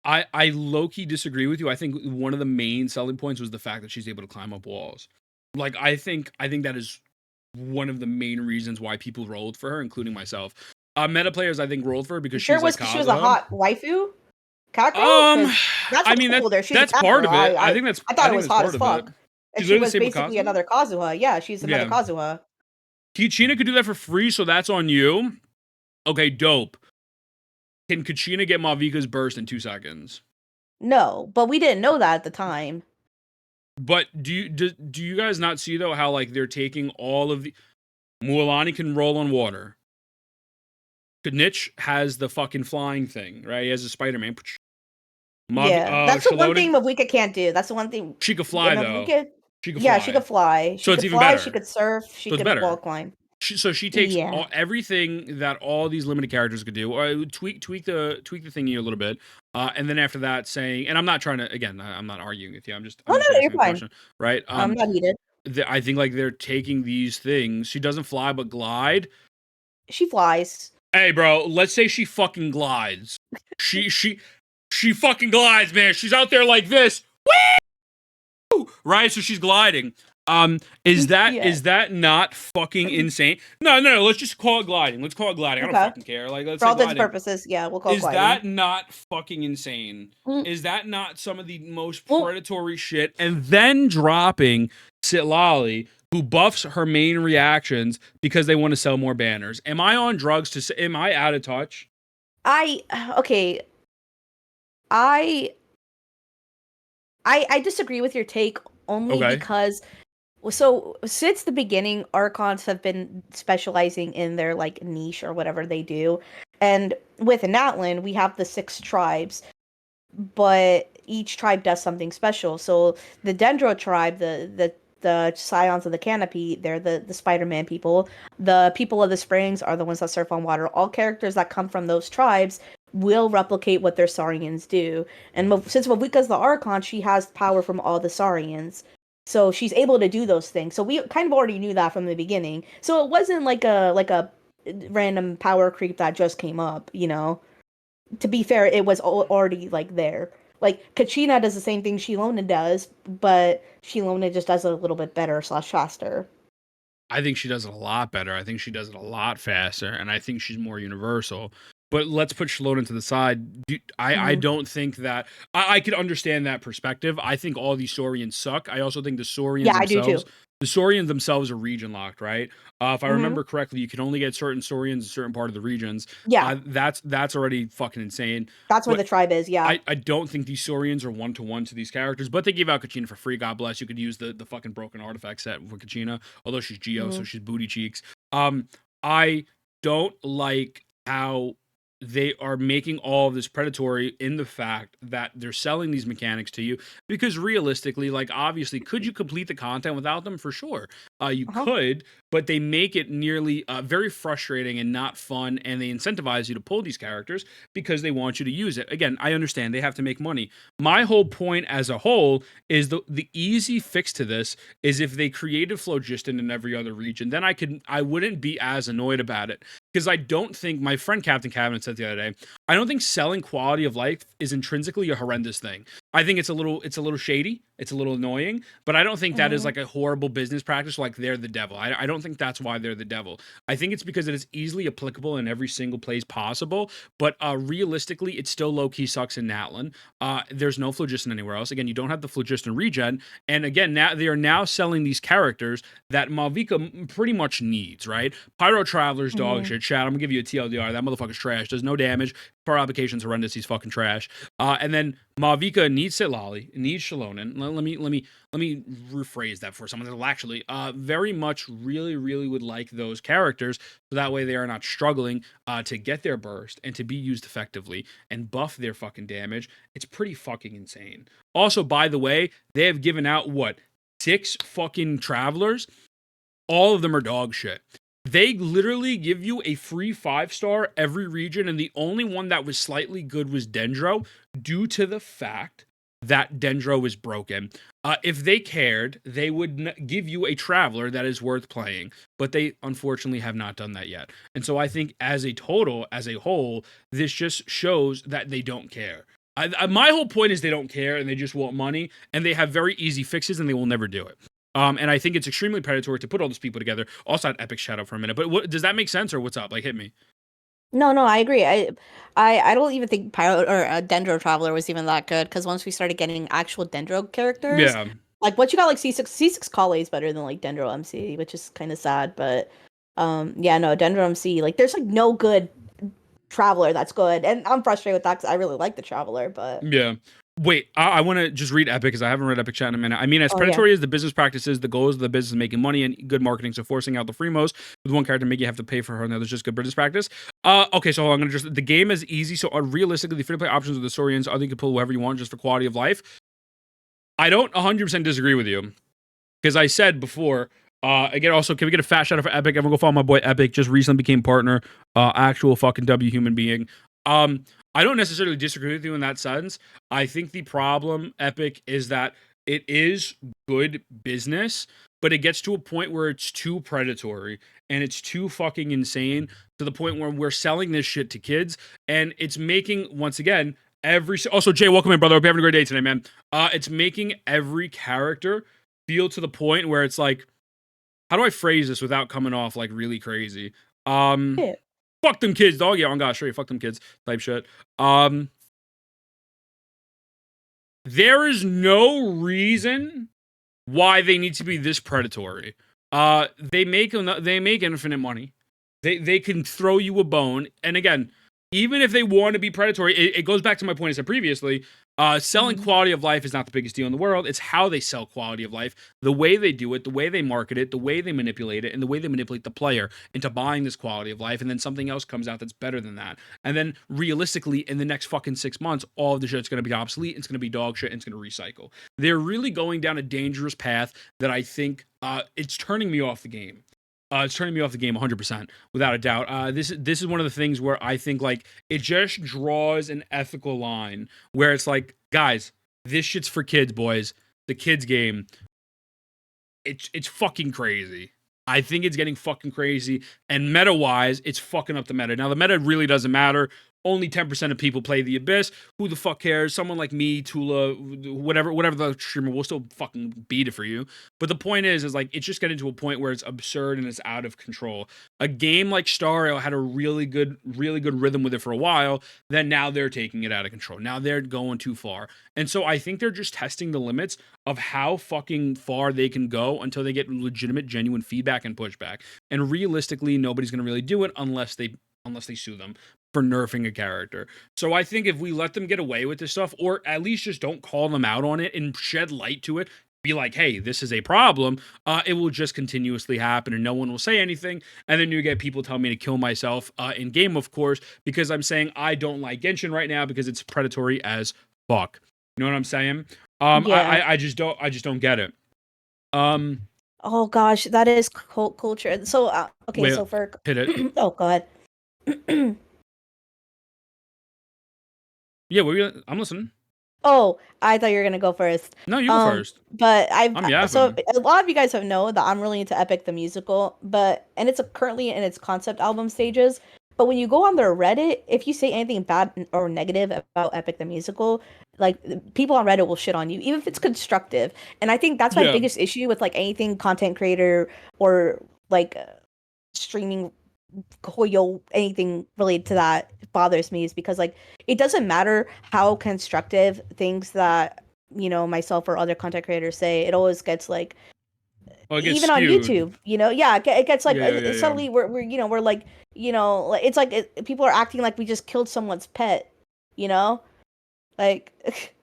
I low-key disagree with you. I think one of the main selling points was the fact that she's able to climb up walls. Like I think that is one of the main reasons why people rolled for her, including myself. Meta players, I think, rolled for her because she was a hot waifu. Kakko? That's cool that's part of it. I thought it was hot as fuck. And she was basically another Kazuha. Yeah, she's another Kazuha. Kachina could do that for free, so that's on you. Okay, dope. Can Kachina get Mauvika's burst in 2 seconds? No, but we didn't know that at the time. But do you guys not see though how like they're taking all of the Mualani can roll on water. Knitch has the fucking flying thing, right? He has a Spider-Man. That's the one thing Mauvika can't do. That's the one thing. She could fly though. She could fly. So it's even better. She could surf. She could wall climb. So she takes everything that all these limited characters could do, or tweak the thingy a little bit, and then after that saying, and I'm not trying to, again, I'm not arguing with you. I'm just you're fine. Question, right? I'm not needed. I think like they're taking these things. She doesn't fly but glide. She flies. Hey, bro, let's say she fucking glides. she fucking glides, man. She's out there like this. Woo! Right? So she's gliding. Is that not fucking insane? No. Let's just call it gliding. I don't fucking care. Like, let's for all intents purposes, we'll call it gliding. Is that not fucking insane? Is that not some of the most predatory shit? And then dropping Sitlali, who buffs her main reactions because they want to sell more banners. Am I on drugs? Am I out of touch? I I disagree with your take only Okay. because so since the beginning, Archons have been specializing in their like niche or whatever they do. And with Natlan, we have the 6 tribes, but each tribe does something special. So the Dendro tribe, the Scions of the Canopy, they're the Spider-Man people. The people of the Springs are the ones that surf on water. All characters that come from those tribes will replicate what their Saurians do. And since Mavuka's the Archon, she has power from all the Saurians. So she's able to do those things. So we kind of already knew that from the beginning. So it wasn't like a random power creep that just came up, you know. To be fair, it was already like there. Like Kachina does the same thing Shilona does, but Shilona just does it a little bit better / faster. I think she does it a lot better. I think she does it a lot faster, and I think she's more universal. But let's put Shalona to the side. I don't think that I could understand that perspective. I think all these Saurians suck. I also think the Saurians Yeah, I do too. the Saurians themselves are region locked, right? If I Mhm. remember correctly, you can only get certain Saurians in a certain part of the regions. Yeah, That's already fucking insane. that's where But the tribe is. Yeah. I don't think these Saurians are one-to-one to these characters, but they give out Kachina for free. God bless. You could use the fucking broken artifact set for Kachina, although she's Geo, so Mhm. she's booty cheeks. I don't like how they are making all of this predatory in the fact that they're selling these mechanics to you, because realistically, like, obviously, could you complete the content without them? For sure. You Uh-huh. could, but they make it nearly very frustrating and not fun, and they incentivize you to pull these characters because they want you to use it. Again, I understand they have to make money. My whole point as a whole is the easy fix to this is if they created phlogiston in every other region, then I wouldn't be as annoyed about it. Because I don't think, my friend Captain Cabinet said the other day, I don't think selling quality of life is intrinsically a horrendous thing. I think it's a little shady, it's a little annoying, but I don't think that is Mhm. like a horrible business practice, like they're the devil. I don't think that's why they're the devil. I think it's because it is easily applicable in every single place possible, but realistically, it still low-key sucks in Natlan. There's no phlogiston anywhere else. Again, you don't have the phlogiston regen, and again, now they are now selling these characters that Mauvika pretty much needs, right? Pyro Traveler's dog Mhm. shit. Chat, I'm gonna give you a TLDR. That motherfucker's trash. Does no damage. Per application's horrendous. He's fucking trash. And then Mauvika needs Sitlali, needs Shalonen. Let me rephrase that for someone that'll actually very much really would like those characters, so that way they are not struggling to get their burst and to be used effectively and buff their fucking damage. It's pretty fucking insane. Also, by the way, they have given out what, 6 fucking travelers? All of them are dog shit. They literally give you a free 5-star every region, and the only one that was slightly good was Dendro, due to the fact that Dendro is broken. If they cared, they would give you a traveler that is worth playing, but they unfortunately have not done that yet. And so I think as a total, as a whole, this just shows that they don't care. My whole point is they don't care, and they just want money, and they have very easy fixes, and they will never do it. And I think it's extremely predatory to put all these people together. Also, had Epic Shadow for a minute, but what does that make sense, or what's up? Like, hit me. No, I agree. I don't even think Pyro or Dendro Traveler was even that good because once we started getting actual Dendro characters, Yeah, like what you got like C6 Kale is better than like Dendro MC, which is kind of sad. But yeah, no, Dendro MC, like there's like no good Traveler that's good, and I'm frustrated with that because I really like the Traveler, but yeah. Wait, I want to just read Epic because I haven't read Epic Chat in a minute. I mean, as oh yeah. predatory as the business practices, the goal is the business making money and good marketing. So forcing out the freemos with one character, make you have to pay for her, and that's just good business practice. Okay, so I'm gonna just, the game is easy. So realistically, the free to play options with the Saurians, I think you can pull whoever you want just for quality of life. I don't 100% disagree with you, because I said before. Again, also, can we get a fast shout out for Epic? Everyone go follow my boy Epic. Just recently became partner. Actual fucking W human being. I don't necessarily disagree with you in that sense. I think the problem, Epic, is that it is good business, but it gets to a point where it's too predatory and it's too fucking insane, to the point where we're selling this shit to kids, and it's making, once again, also, Jay, welcome in, brother. Hope you're having a great day today, man. It's making every character feel to the point where it's like, how do I phrase this without coming off like really crazy? Yeah. Fuck them kids, dog. Yeah, on God, straight. Fuck them kids type shit. There is no reason why they need to be this predatory. They make infinite money. They can throw you a bone, and again, even if they want to be predatory, it goes back to my point I said previously. Selling quality of life is not the biggest deal in the world. It's how they sell quality of life, the way they do it, the way they market it, the way they manipulate it, and the way they manipulate the player into buying this quality of life. And then something else comes out that's better than that. And then realistically, in the next fucking 6 months, all of the shit's going to be obsolete. It's going to be dog shit. And it's going to recycle. They're really going down a dangerous path that I think it's turning me off the game. It's turning me off the game 100%, without a doubt. This is one of the things where I think like it just draws an ethical line where it's like, guys, this shit's for kids, boys. The kids game. It's fucking crazy. I think it's getting fucking crazy, and meta-wise, it's fucking up the meta. Now the meta really doesn't matter. Only 10% of people play the Abyss. Who the fuck cares? Someone like me, Tula, whatever the streamer will still fucking beat it for you. But the point is like it's just getting to a point where it's absurd and it's out of control. A game like Star Rail had a really good rhythm with it for a while. Then now they're taking it out of control. Now they're going too far. And so I think they're just testing the limits of how fucking far they can go until they get legitimate, genuine feedback and pushback. And realistically, nobody's gonna really do it unless they sue them for nerfing a character. So I think if we let them get away with this stuff, or at least just don't call them out on it and shed light to it, be like, hey, this is a problem, it will just continuously happen and no one will say anything. And then you get people telling me to kill myself in game, of course, because I'm saying I don't like Genshin right now because it's predatory as fuck. You know what I'm saying? Yeah. I just don't get it. Oh gosh, that is culture. So okay, Wait, so for hit it. oh, go ahead. Yeah, I'm listening. Oh, I thought you were gonna go first. No, you go first. But I'm so yapping. a lot of you guys have know that I'm really into Epic the musical, and it's currently in its concept album stages. But when you go on their Reddit, if you say anything bad or negative about Epic the musical, like people on Reddit will shit on you, even if it's constructive. And I think that's my Yeah. biggest issue with like anything content creator or like streaming Hoyo, anything related to that bothers me is because like it doesn't matter how constructive things that myself or other content creators say, it always gets like even on YouTube, it gets like suddenly we're we're like it's like people are acting like we just killed someone's pet, like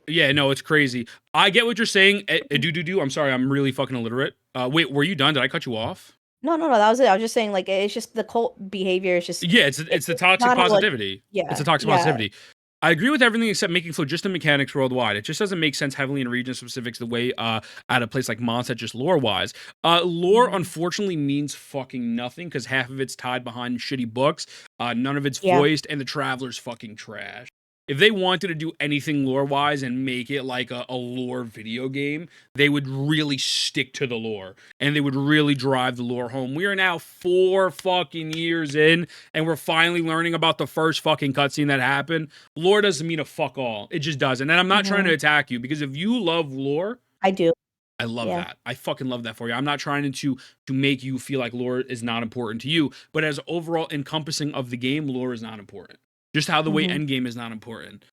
Yeah, no, it's crazy. I get what you're saying. I'm sorry, I'm really fucking illiterate. Wait, were you done? Did I cut you off? No, that was it. I was just saying, like, it's just the cult behavior is just Yeah, it's the toxic positivity. It's the toxic positivity. I agree with everything except making flow just the mechanics worldwide. It just doesn't make sense heavily in region specifics the way at a place like Mondstadt just lore-wise. Lore, unfortunately, means fucking nothing because half of it's tied behind shitty books. None of it's voiced, and the Traveler's fucking trash. If they wanted to do anything lore-wise and make it like a lore video game, they would really stick to the lore. And they would really drive the lore home. We are now 4 fucking years in, and we're finally learning about the first fucking cutscene that happened. Lore doesn't mean a fuck all. It just doesn't. And I'm not trying to attack you, because if you love lore... I do. I love that. I fucking love that for you. I'm not trying to make you feel like lore is not important to you, but as overall encompassing of the game, lore is not important. Just how the way endgame is not important.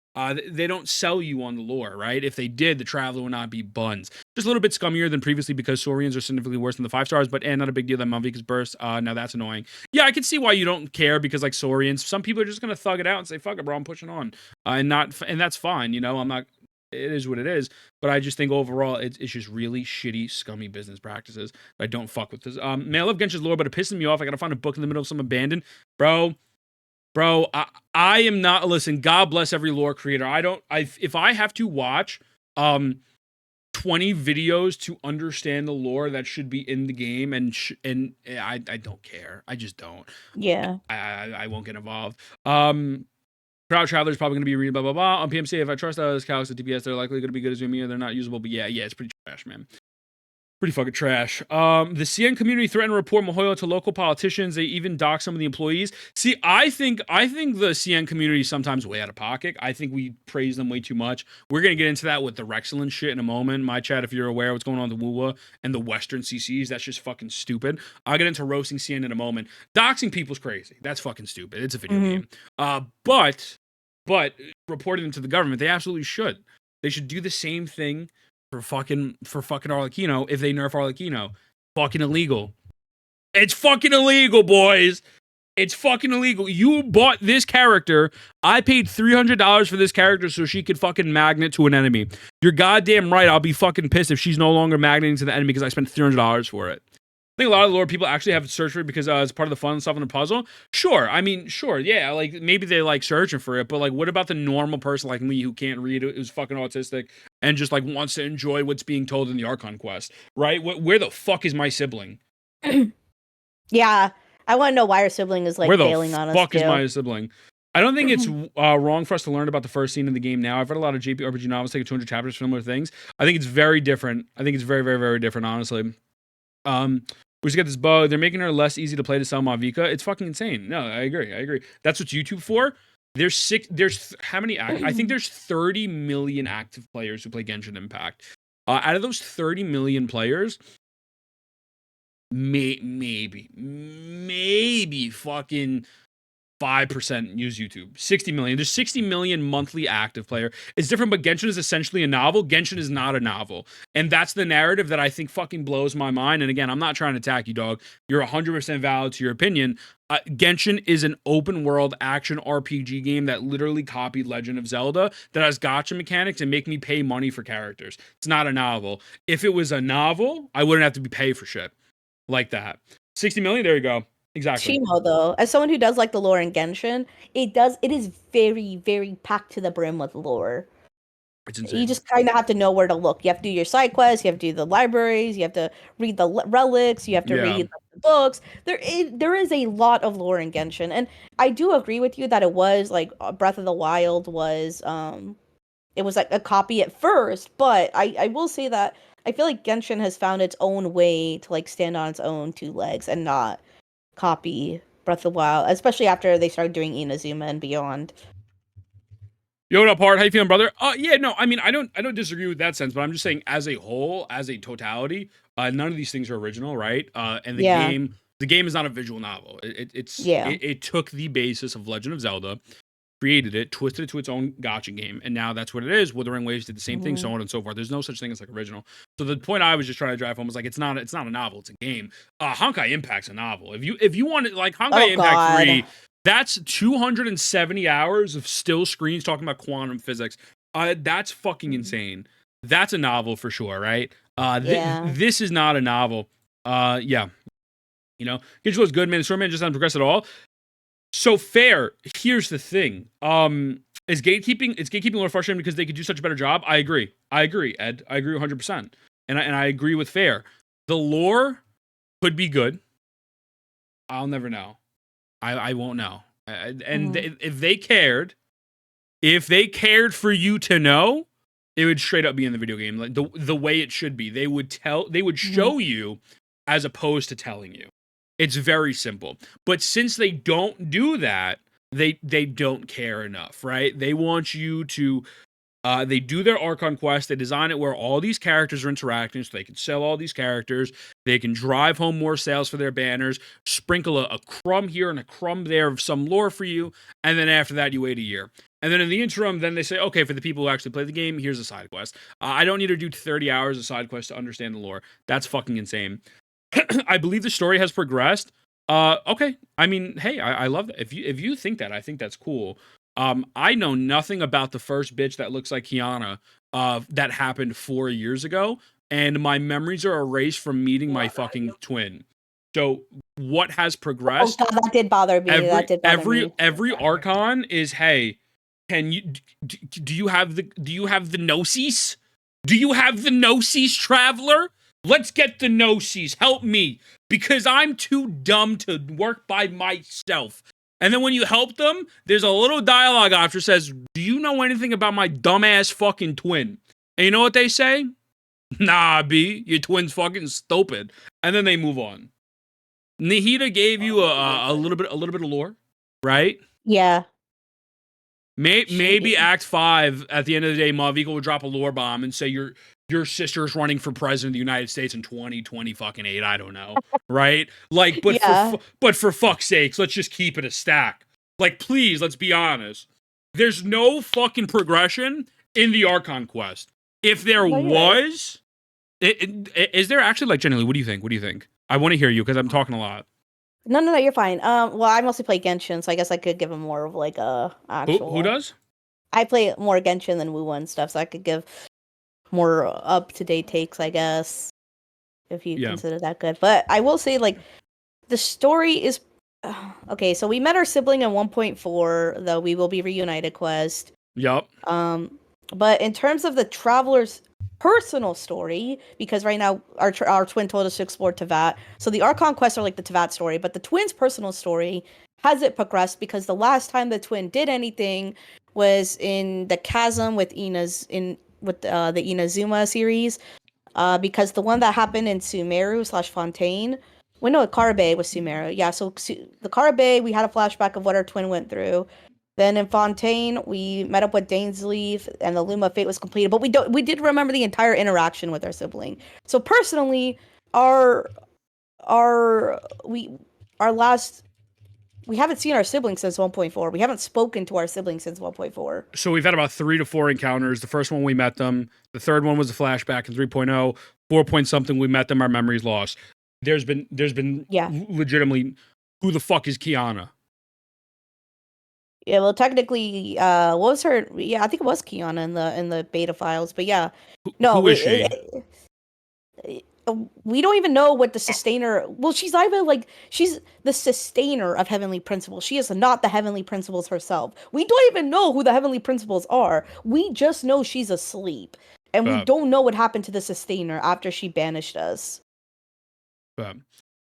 They don't sell you on the lore, right? If they did, the Traveler would not be buns. Just a little bit scummier than previously because Saurians are significantly worse than the 5 stars, but not a big deal that Mauvika's burst. Now that's annoying. Yeah, I can see why you don't care because like Saurians, some people are just gonna thug it out and say, fuck it, bro, I'm pushing on. And that's fine, I'm not, it is what it is. But I just think overall it's just really shitty, scummy business practices. I don't fuck with this. Man, I love Genshin's lore, but it pisses me off. I gotta find a book in the middle of some abandoned. Bro, I am not. Listen, God bless every lore creator. If I have to watch 20 videos to understand the lore that should be in the game, and I don't care. I just don't. Yeah. I won't get involved. Crowd Traveler's probably going to be reading blah blah blah on PMC. If I trust those calcs at DPS, they're likely going to be good as Zoomy. They're not usable, but yeah, it's pretty trash, man. Pretty fucking trash. The CN community threatened to report Hoyo to local politicians. They even dock some of the employees. See, I think the CN community is sometimes way out of pocket. I think we praise them way too much. We're gonna get into that with the Rexland shit in a moment. My chat, if you're aware of what's going on with the WUWA and the Western CCs, that's just fucking stupid. I'll get into roasting CN in a moment. Doxing people's crazy. That's fucking stupid. It's a video game. But reporting them to the government, they absolutely should. They should do the same thing for fucking Arlecchino if they nerf Arlecchino. Fucking illegal. It's fucking illegal, boys. It's fucking illegal. You bought this character. I paid $300 for this character so she could fucking magnet to an enemy. You're goddamn right. I'll be fucking pissed if she's no longer magneting to the enemy because I spent $300 for it. I think a lot of the lore people actually have to search for it because it's part of the fun stuff in the puzzle. Sure. I mean, sure. Yeah. Like, maybe they like searching for it, but like, what about the normal person like me who can't read, who's fucking autistic and just like wants to enjoy what's being told in the Archon quest, right? Where the fuck is my sibling? Yeah. I want to know why our sibling is like bailing on us. Where the fuck is my sibling? I don't think it's wrong for us to learn about the first scene in the game now. I've read a lot of JRPG novels, taking 200 chapters, similar things. I think it's very different. I think it's very, very, very different, honestly. We should get this bow. They're making her less easy to play to sell Mauvika. It's fucking insane. No, I agree. That's what YouTube for. There's how many? I think there's 30 million active players who play Genshin Impact. Out of those 30 million players, maybe fucking 5% use YouTube. 60 million. There's 60 million monthly active player. It's different, but Genshin is essentially a novel. Genshin is not a novel. And that's the narrative that I think fucking blows my mind. And again, I'm not trying to attack you, dog. You're 100% valid to your opinion. Genshin is an open world action RPG game that literally copied Legend of Zelda that has gacha mechanics and make me pay money for characters. It's not a novel. If it was a novel, I wouldn't have to be paid for shit like that. 60 million, there you go. Exactly. Chimo, though, as someone who does like the lore in Genshin, it is very, very packed to the brim with lore. It's insane. You just kind of have to know where to look. You have to do your side quests, you have to do the libraries, you have to read the relics, you have to read the books. There is a lot of lore in Genshin, and I do agree with you that it was like Breath of the Wild was it was like a copy at first, but I will say that I feel like Genshin has found its own way to like stand on its own two legs and not copy Breath of the Wild, especially after they started doing Inazuma and beyond. Yo, what up, Hard? How you feeling, brother? Yeah, no, I mean, I don't disagree with that sense, but I'm just saying, as a whole, as a totality, none of these things are original, right? And the game is not a visual novel. It took the basis of Legend of Zelda, created it, twisted it to its own gacha game, and now that's what it is. Wuthering Waves did the same thing, so on and so forth. There's no such thing as like original. So the point I was just trying to drive home was like, it's not a novel, it's a game. Honkai Impact's a novel. If you want it, like Honkai Impact 3. That's 270 hours of still screens talking about quantum physics. That's fucking insane. That's a novel for sure, right? This is not a novel. Yeah. You know, Genshin was good, man. The story just hasn't progressed at all. So fair. Here's the thing. Is gatekeeping lore frustrating because they could do such a better job? I agree, Ed. I agree 100%. And I agree with fair. The lore could be good. I'll never know. I won't know. If they cared for you to know, it would straight up be in the video game, like the way it should be. They would show you as opposed to telling you. It's very simple. But since they don't do that, they don't care enough, right? They want you to they do their Archon quest. They design it where all these characters are interacting so they can sell all these characters. They can drive home more sales for their banners, sprinkle a crumb here and a crumb there of some lore for you, and then after that, you wait a year. And then in the interim, then they say, okay, for the people who actually play the game, here's a side quest. I don't need to do 30 hours of side quest to understand the lore. That's fucking insane. I believe the story has progressed. Okay. I mean, hey, I love that. If you think that, I think that's cool. I know nothing about the first bitch that looks like Kiana that happened 4 years ago, and my memories are erased from meeting my fucking twin. So what has progressed? Oh God, that did bother me. Every Archon is, hey, can you do you have the Gnosis? Do you have the Gnosis, traveler? Let's get the Gnosis. Help me, because I'm too dumb to work by myself. And then when you help them, there's a little dialogue after says, do you know anything about my dumbass fucking twin? And you know what they say? Nah, B, your twin's fucking stupid. And then they move on. Nihida gave you a little bit of lore, right? Yeah. Maybe Act 5, at the end of the day, Mauvika will drop a lore bomb and say your sister's running for president of the United States in 2028. I don't know, right? Like, but for fuck's sakes, let's just keep it a stack. Like, please, let's be honest. There's no fucking progression in the Archon quest. If there was, is there actually, like, generally, what do you think? I want to hear you because I'm talking a lot. No, you're fine. Well, I mostly play Genshin, so I guess I could give him more of like a actual. Who does? I play more Genshin than WoW and stuff, so I could give more up to date takes, I guess, if you Yeah. consider that good. But I will say, like, the story is okay. So we met our sibling in 1.4, the We Will Be Reunited quest. Yup. But in terms of the traveler's personal story, because right now our twin told us to explore Tevat, so the Archon quests are like the Tevat story, but the twin's personal story hasn't progressed because the last time the twin did anything was in the chasm with the Inazuma series, because the one that happened in Sumeru/Fontaine. Well, no, Karabe was Sumeru. Yeah, so the Karabe, we had a flashback of what our twin went through. Then in Fontaine, we met up with Dainsleif, and the Luma fate was completed. But we did remember the entire interaction with our sibling. So personally, our last, we haven't seen our siblings since 1.4. We haven't spoken to our siblings since 1.4. So we've had about 3 to 4 encounters. The first one we met them. The third one was a flashback in 3.0. 4 point something we met them. Our memory's lost. There's been legitimately, who the fuck is Kiana? Yeah, well, technically, what was her? Yeah, I think it was Kiana in the beta files. But yeah, no, who is she? We don't even know what the sustainer. Well, she's either like she's the sustainer of heavenly principles. She is not the heavenly principles herself. We don't even know who the heavenly principles are. We just know she's asleep, and we don't know what happened to the sustainer after she banished us.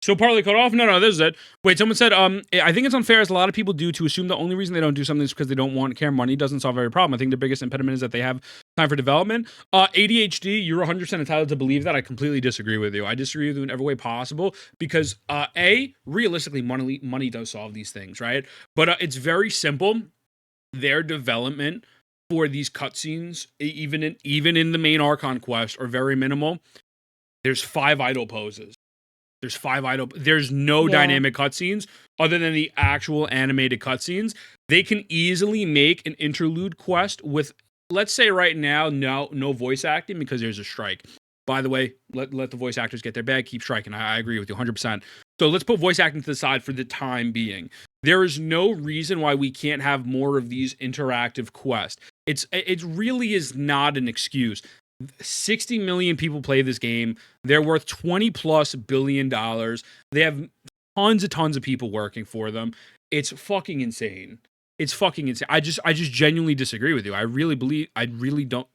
So partly cut off? No, this is it. Wait, someone said, I think it's unfair, as a lot of people do, to assume the only reason they don't do something is because they don't want care money. Doesn't solve every problem. I think the biggest impediment is that they have time for development. ADHD, you're 100% entitled to believe that. I completely disagree with you. I disagree with you in every way possible because, realistically, money does solve these things, right? But it's very simple. Their development for these cutscenes, even in the main Archon quest, are very minimal. There's 5 idle poses. There's no dynamic cutscenes other than the actual animated cutscenes. They can easily make an interlude quest with, let's say right now, no voice acting because there's a strike. By the way, let the voice actors get their bag, keep striking. I agree with you 100%. So let's put voice acting to the side for the time being. There is no reason why we can't have more of these interactive quests. It really is not an excuse. 60 million people play this game. They're worth $20+ billion. They have tons of people working for them. It's fucking insane. I just genuinely disagree with you. I really don't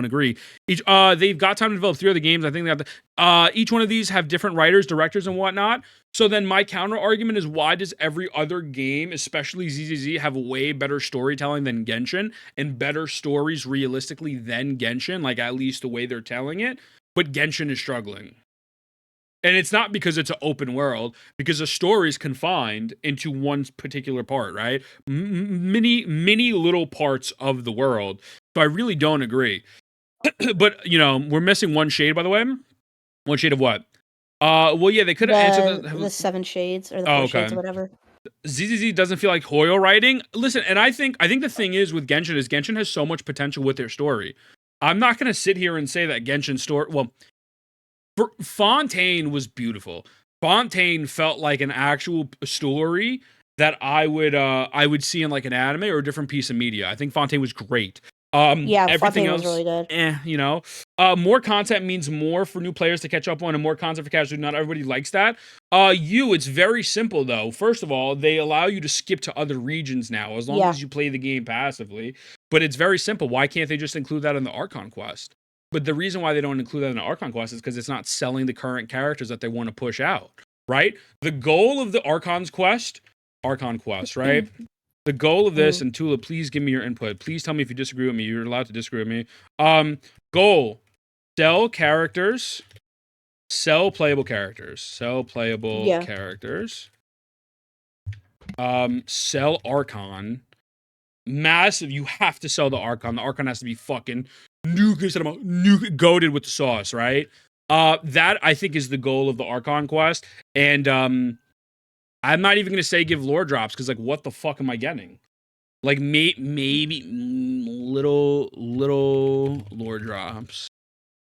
agree. They've got time to develop 3 other games. I think that each one of these have different writers, directors, and whatnot. So then my counter argument is, why does every other game, especially ZZZ, have way better storytelling than Genshin and better stories realistically than Genshin? Like, at least the way they're telling it. But Genshin is struggling. And it's not because it's an open world, because the story is confined into one particular part, right? Many little parts of the world. So I really don't agree. But, we're missing one shade, by the way. One shade of what? Well, yeah, they could have answered the 7 shades or the 4 shades or whatever. ZZZ doesn't feel like Hoyo writing. Listen, and I think the thing is with Genshin is Genshin has so much potential with their story. I'm not going to sit here and say that Genshin's story, Fontaine was beautiful. Fontaine felt like an actual story that I would see in like an anime or a different piece of media. I think Fontaine was great. Everything Fontaine else was really good. more content means more for new players to catch up on, and more content for casual. Not everybody likes that. It's very simple though. First of all, they allow you to skip to other regions now, as long as you play the game passively. But it's very simple. Why can't they just include that in the Archon quest? But the reason why they don't include that in the Archon quest is because it's not selling the current characters that they want to push out, right? The goal of the Archon quest, right? The goal of this, and Tula, please give me your input. Please tell me if you disagree with me. You're allowed to disagree with me. Goal, sell characters, sell playable characters, sell Archon. Massive, you have to sell the Archon. The Archon has to be fucking goated with the sauce, right? That I think is the goal of the Archon quest. And I'm not even gonna say give lore drops, because like, what the fuck am I getting? Like maybe little lore drops.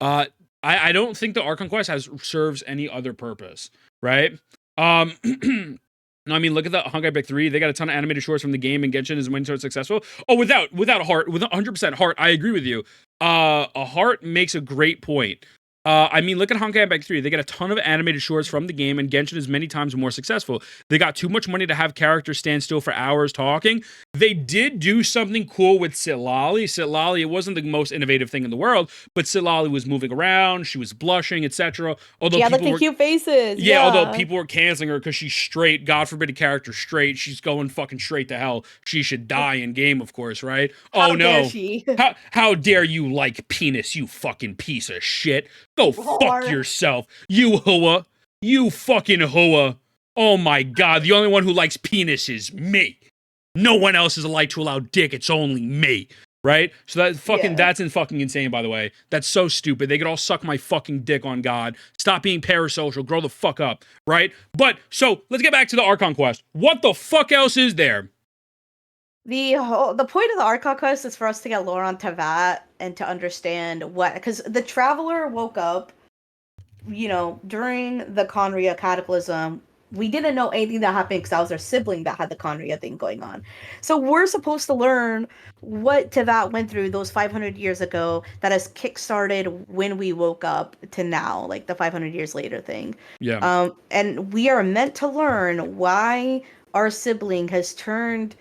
I don't think the Archon quest serves any other purpose, right? No, I mean, look at the Honkai Impact 3. They got a ton of animated shorts from the game, and Genshin is when so successful. Oh, without a heart, with 100% heart, I agree with you. A heart makes a great point. I mean, look at Honkai Impact 3. They get a ton of animated shorts from the game, and Genshin is many times more successful. They got too much money to have characters stand still for hours talking. They did do something cool with Sitlali. Sitlali, it wasn't the most innovative thing in the world, but Sitlali was moving around, she was blushing, etc. Although She had like the cute faces. Yeah, although people were canceling her because she's straight. God forbid a character straight. She's going fucking straight to hell. She should die in game, of course, right? How Oh no. dare she? How dare you like penis, you fucking piece of shit. Go Whore. fuck yourself. You hoa. You fucking hoa. Oh my god, the only one who likes penis is me. No one else is allowed to allow dick, it's only me. Right? So that fucking that's fucking insane, by the way. That's so stupid. They could all suck my fucking dick on God. Stop being parasocial. Grow the fuck up. Right? But so let's get back to the Archon quest. What the fuck else is there? The point of the Archon quest is for us to get lore on Teyvat and to understand what, because the Traveler woke up, you know, during the Conria Cataclysm. We didn't know anything that happened because that was our sibling that had the Conria thing going on. So we're supposed to learn what Teyvat went through those 500 years ago that has kickstarted when we woke up to now, like the 500 years later thing. Yeah. And we are meant to learn why our sibling has turned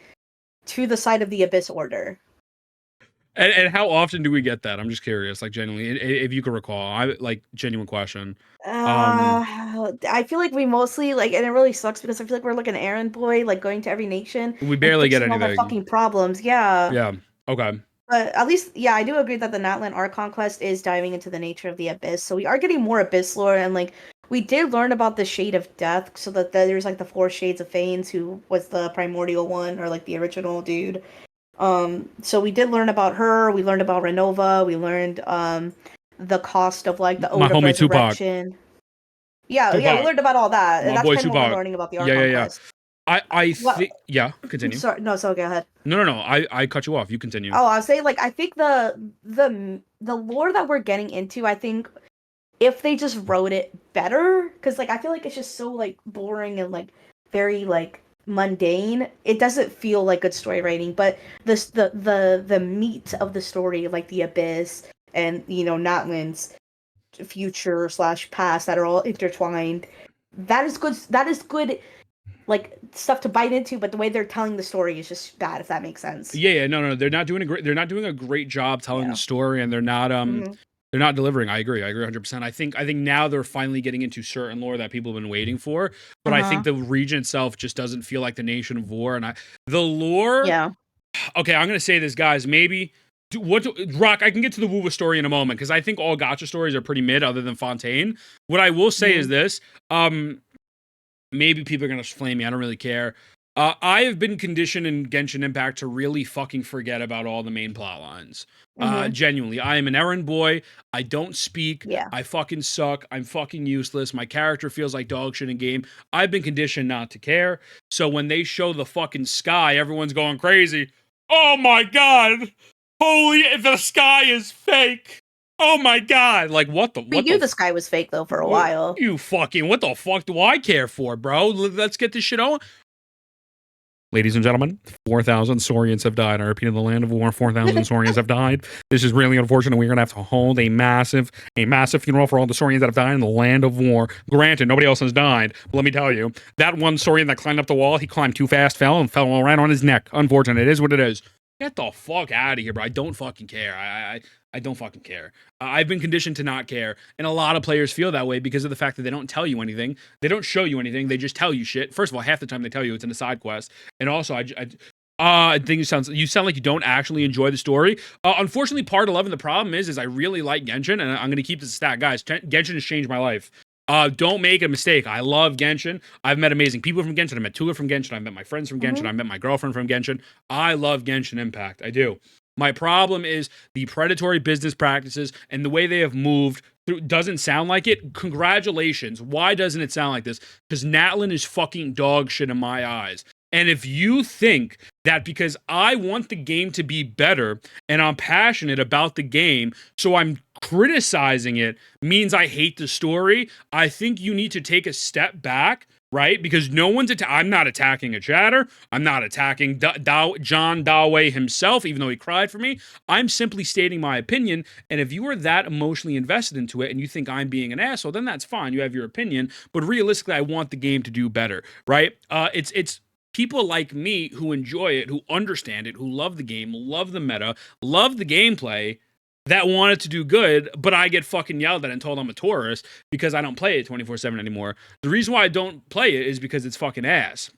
to the side of the Abyss Order. And how often do we get that? I'm just curious, like genuinely, if you can recall. I like genuine question. I feel like we mostly like, and it really sucks because I feel like we're like an errand boy, like going to every nation. We barely get all anything. their fucking problems, yeah. Yeah. Okay. But at least, yeah, I do agree that the Natlan Archon quest is diving into the nature of the Abyss. So we are getting more Abyss lore, and like we did learn about the Shade of Death, so that there's like the 4 Shades of Fanes, who was the primordial one, or like the original dude. So we did learn about her. We learned about Renova. We learned the cost of like the Ode of Resurrection. Tupac. Yeah, we learned about all that. And that's kind of what we're learning about the Archon quest. I think continue. Sorry, go ahead. No. I cut you off. You continue. Oh, I was saying, like, I think the lore that we're getting into, I think if they just wrote it better, because like I feel like it's just so like boring and like very like mundane. It doesn't feel like good story writing, but the meat of the story, like the Abyss and, you know, Natlan's future / past that are all intertwined, that is good like stuff to bite into, but the way they're telling the story is just bad, if that makes sense. No, they're not doing a great job telling the story, and they're not they're not delivering. I agree 100%. I think now they're finally getting into certain lore that people have been waiting for, but I think the region itself just doesn't feel like the Nation of War, and the lore. Yeah. Okay, I'm gonna say this, guys. Maybe Rock, I can get to the Wuwa story in a moment, because I think all gacha stories are pretty mid, other than Fontaine. What I will say is this: maybe people are gonna flame me. I don't really care. I have been conditioned in Genshin Impact to really fucking forget about all the main plot lines. Genuinely, I am an errand boy. I don't speak. Yeah. I fucking suck. I'm fucking useless. My character feels like dog shit in game. I've been conditioned not to care. So when they show the fucking sky, everyone's going crazy. Oh my god! Holy, the sky is fake. Oh my god! Like what the? We knew the sky was fake though for a while. You fucking what the fuck do I care for, bro? Let's get this shit on. Ladies and gentlemen, 4,000 Saurians have died. I repeat, in the land of war, 4,000 Saurians have died. This is really unfortunate. We're going to have to hold a massive funeral for all the Saurians that have died in the land of war. Granted, nobody else has died. But let me tell you, that one Saurian that climbed up the wall, he climbed too fast, fell right on his neck. Unfortunate. It is what it is. Get the fuck out of here, bro. I don't fucking care. I don't fucking care. I've been conditioned to not care. And a lot of players feel that way because of the fact that they don't tell you anything. They don't show you anything. They just tell you shit. First of all, half the time they tell you it's in a side quest. And also, I think you sound like you don't actually enjoy the story. Unfortunately, part 11, the problem is I really like Genshin, and I'm going to keep this a stat. Guys, Genshin has changed my life. Don't make a mistake. I love Genshin. I've met amazing people from Genshin. I met Tula from Genshin. I've met my friends from Genshin. I met my girlfriend from Genshin. I love Genshin Impact. I do. My problem is the predatory business practices and the way they have moved through doesn't sound like it. Congratulations. Why doesn't it sound like this? Because Natlan is fucking dog shit in my eyes. And if you think that because I want the game to be better and I'm passionate about the game, so I'm criticizing it means I hate the story, I think you need to take a step back, right? Because no one's I'm not attacking a chatter. I'm not attacking John Dawei himself, even though he cried for me. I'm simply stating my opinion. And if you are that emotionally invested into it and you think I'm being an asshole, then that's fine. You have your opinion. But realistically, I want the game to do better, right? It's people like me who enjoy it, who understand it, who love the game, love the meta, love the gameplay, that want it to do good, but I get fucking yelled at and told I'm a tourist because I don't play it 24/7 anymore. The reason why I don't play it is because it's fucking ass.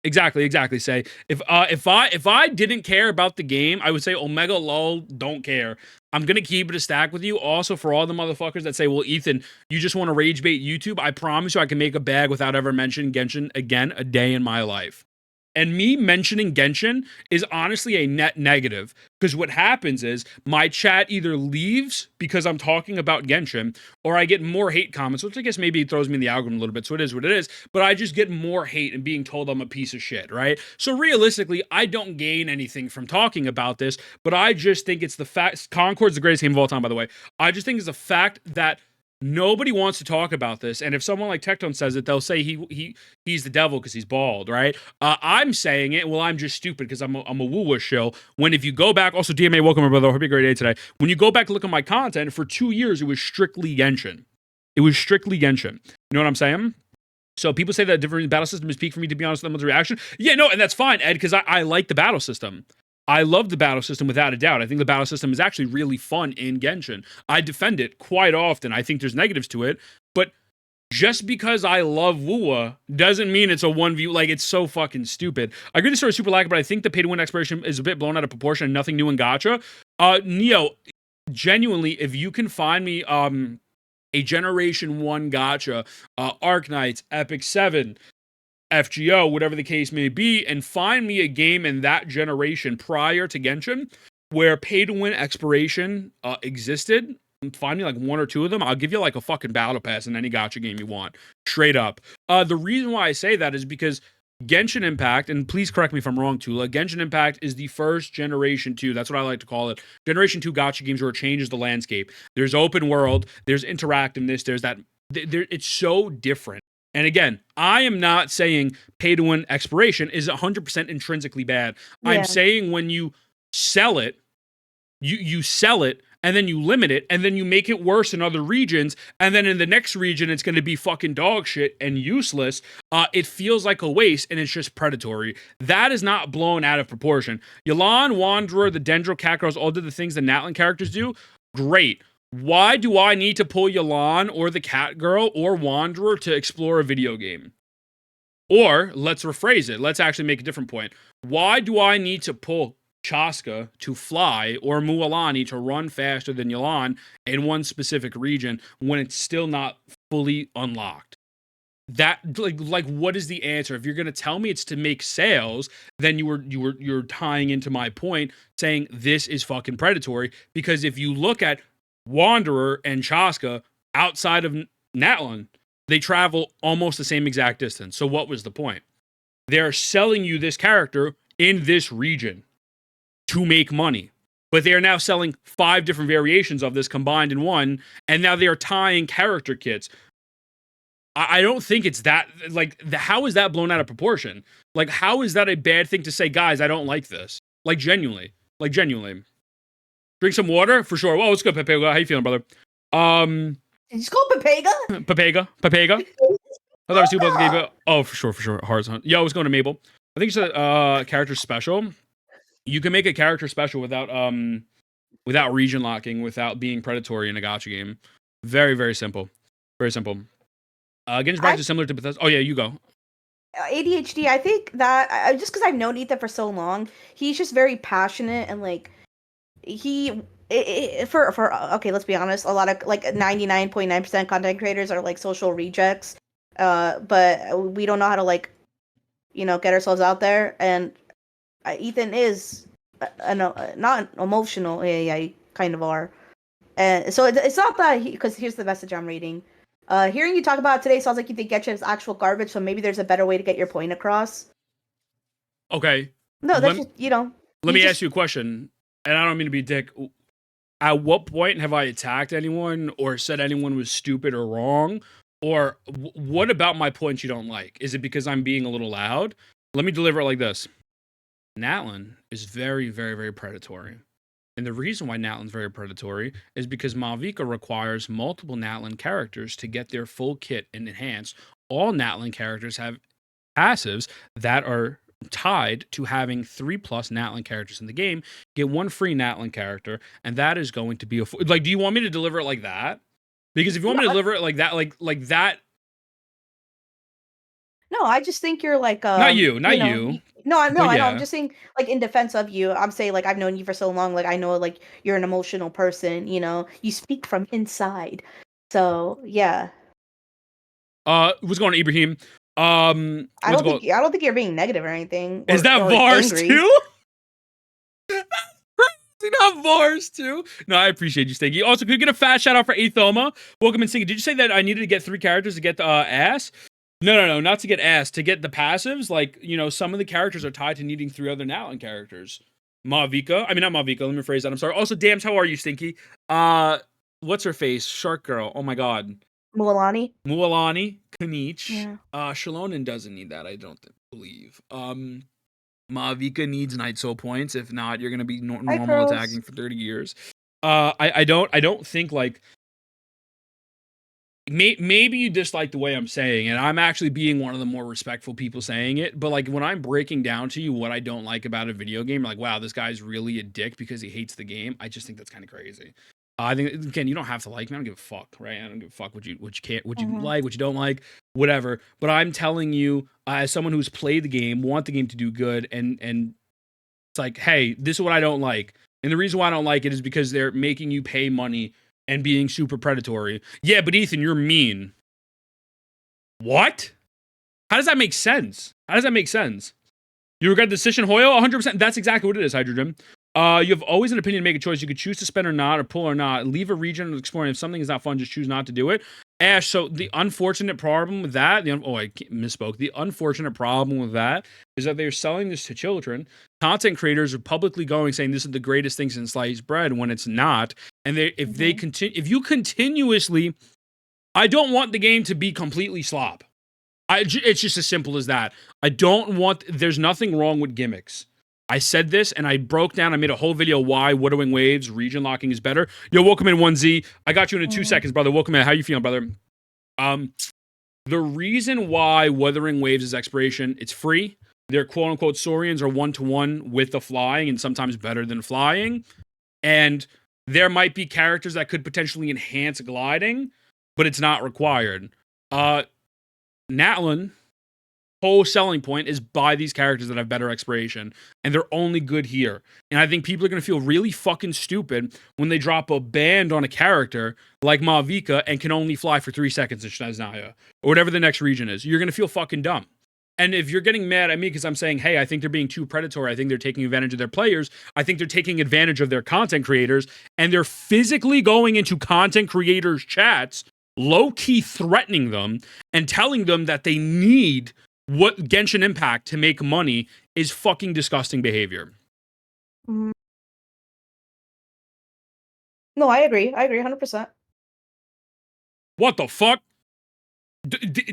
Exactly. Say if I didn't care about the game, I would say Omega lol, don't care. I'm gonna keep it a stack with you. Also, for all the motherfuckers that say, well, Ethan, you just want to rage bait YouTube, I promise you I can make a bag without ever mentioning Genshin again a day in my life. And me mentioning Genshin is honestly a net negative, because what happens is my chat either leaves because I'm talking about Genshin, or I get more hate comments, which I guess maybe throws me in the algorithm a little bit, so it is what it is, but I just get more hate and being told I'm a piece of shit, right? So realistically, I don't gain anything from talking about this, but I just think it's the fact, Concord's the greatest game of all time, by the way. I just think it's the fact that nobody wants to talk about this, and if someone like Tectone says it, they'll say he's the devil because he's bald, right? I'm saying it, well, I'm just stupid because I'm a woo-woo shill. When if you go back, also DMA, welcome my brother, hope you have a great day today. When you go back and look at my content, for 2 years, it was strictly Genshin. It was strictly Genshin. You know what I'm saying? So people say that different battle system is peak for me, to be honest, with the reaction. Yeah, no, and that's fine, Ed, because I like the battle system. I love the battle system without a doubt. I think the battle system is actually really fun in Genshin. I defend it quite often. I think there's negatives to it, but just because I love WoWa doesn't mean it's a 1v. Like, it's so fucking stupid. I agree the story is super lag, but I think the pay-to-win exploration is a bit blown out of proportion and nothing new in Gacha. Neo, genuinely, if you can find me a Generation 1 Gacha, Arknights, Epic 7, FGO, whatever the case may be, and find me a game in that generation prior to Genshin where pay-to-win exploration existed. Find me like 1 or 2 of them. I'll give you like a fucking battle pass in any gacha game you want. Straight up. The reason why I say that is because Genshin Impact, and please correct me if I'm wrong, Tula, Genshin Impact is the first Generation 2, that's what I like to call it, Generation 2 gacha games where it changes the landscape. There's open world, there's interactiveness, there's that, it's so different. And again, I am not saying pay-to-win exploration is 100% intrinsically bad. Yeah. I'm saying when you sell it, you sell it, and then you limit it, and then you make it worse in other regions, and then in the next region, it's going to be fucking dog shit and useless. It feels like a waste, and it's just predatory. That is not blown out of proportion. Yelan, Wanderer, the Dendro, Cat Girls all did the things the Natlan characters do. Great. Why do I need to pull Yelan or the Cat Girl or Wanderer to explore a video game? Or, let's rephrase it. Let's actually make a different point. Why do I need to pull Chaska to fly or Mualani to run faster than Yelan in one specific region when it's still not fully unlocked? That like what is the answer? If you're gonna tell me it's to make sales, then you're tying into my point saying this is fucking predatory, because if you look at Wanderer and Chaska outside of Natlan, they travel almost the same exact distance. So what was the point? They're selling you this character in this region to make money, but they are now selling 5 different variations of this combined in one, and now they are tying character kits. I don't think it's that, like, how is that blown out of proportion? Like, how is that a bad thing to say, guys, I don't like this? Like, genuinely. Drink some water? For sure. Well, let's go, Pepe. How you feeling, brother? Did you just call Pepega? Pepega? I thought I was too about to give it. Oh, for sure. Horizon. Yo, what's going to Mabel? I think it's a character special. You can make a character special without region locking, without being predatory in a gacha game. Very, very simple. Very simple. Genshin Impact is similar to Bethesda. Oh, yeah, you go. ADHD, I think that, just because I've known Ethan for so long, he's just very passionate, and, like, okay, let's be honest, a lot of, like, 99.9% content creators are, like, social rejects, but we don't know how to, like, get ourselves out there, and Ethan is not emotional. Yeah, kind of are. And so it's not that because here's the message I'm reading. Hearing you talk about it today sounds like you think Genshin is actual garbage, so maybe there's a better way to get your point across. Okay. No, that's Let me ask you a question, and I don't mean to be a dick. At what point have I attacked anyone or said anyone was stupid or wrong Or what about my points you don't like? Is it because I'm being a little loud? Let me deliver it like this. Natlin is very, very, very predatory. And the reason why Natlin's very predatory is because Mauvika requires multiple Natlin characters to get their full kit and enhance. All Natlin characters have passives that are tied to having 3+ Natlin characters in the game. Get 1 free Natlin character, and that is going to be like, do you want me to deliver it like that? Because if you want me to deliver it like that, like that. No, I just think you're like Not you. No, I know. Yeah. I'm just saying, like, in defense of you, I'm saying, like, I've known you for so long, like, I know, like, you're an emotional person, you speak from inside. So yeah. What's going on, Ibrahim? I don't think you're being negative or anything. Is that Vars too? Not Vars too. No, I appreciate you, Stinky. Also, could you get a fast shout out for Athoma? Welcome in, Stinky. Did you say that I needed to get 3 characters to get the ass? No, not to get ass. To get the passives, like, some of the characters are tied to needing 3 other Natlin characters. Mauvika. I mean, not Mauvika. Let me rephrase that. I'm sorry. Also, Dams, how are you, Stinky? What's her face? Shark Girl. Oh my God. Mualani, Kanich. Yeah. Shalonen doesn't need that, I don't believe. Mauvika needs Night Soul points. If not, you're gonna be normal attacking for 30 years. I don't think, like, maybe you dislike the way I'm saying it. I'm actually being one of the more respectful people saying it. But, like, when I'm breaking down to you what I don't like about a video game, like, wow, this guy's really a dick because he hates the game, I just think that's kind of crazy. I think, again, you don't have to like me. I don't give a fuck, right? I don't give a fuck what you like, what you don't like, whatever. But I'm telling you, as someone who's played the game, want the game to do good, and it's like, hey, this is what I don't like. And the reason why I don't like it is because they're making you pay money and being super predatory. Yeah, but Ethan, you're mean. What? How does that make sense? You regret the decision, Hoyo? 100%. That's exactly what it is, Hydrogen. You have always an opinion to make a choice. You could choose to spend or not, or pull or not. Leave a region and explore. If something is not fun, just choose not to do it. Ash, so the unfortunate problem with that, I misspoke. The unfortunate problem with that is that they're selling this to children. Content creators are publicly saying this is the greatest thing since sliced bread when it's not. And if you continuously, I don't want the game to be completely slop. It's just as simple as that. There's nothing wrong with gimmicks. I said this, and I broke down. I made a whole video why Withering Waves region locking is better. Yo, welcome in 1Z. I got you in 2 seconds, brother. Welcome in. How you feeling, brother? The reason why Withering Waves is expiration, it's free. Their quote-unquote Saurians are 1-to-1 with the flying, and sometimes better than flying. And there might be characters that could potentially enhance gliding, but it's not required. Natlin, whole selling point is buy these characters that have better expiration, and they're only good here. And I think people are going to feel really fucking stupid when they drop a band on a character like Mauvika and can only fly for 3 seconds in Shneznaya, or whatever the next region is. You're going to feel fucking dumb. And if you're getting mad at me because I'm saying, hey, I think they're being too predatory, I think they're taking advantage of their players, I think they're taking advantage of their content creators, and they're physically going into content creators' chats, low-key threatening them, and telling them that they need what Genshin Impact to make money, is fucking disgusting behavior. No, I agree 100%. What the fuck?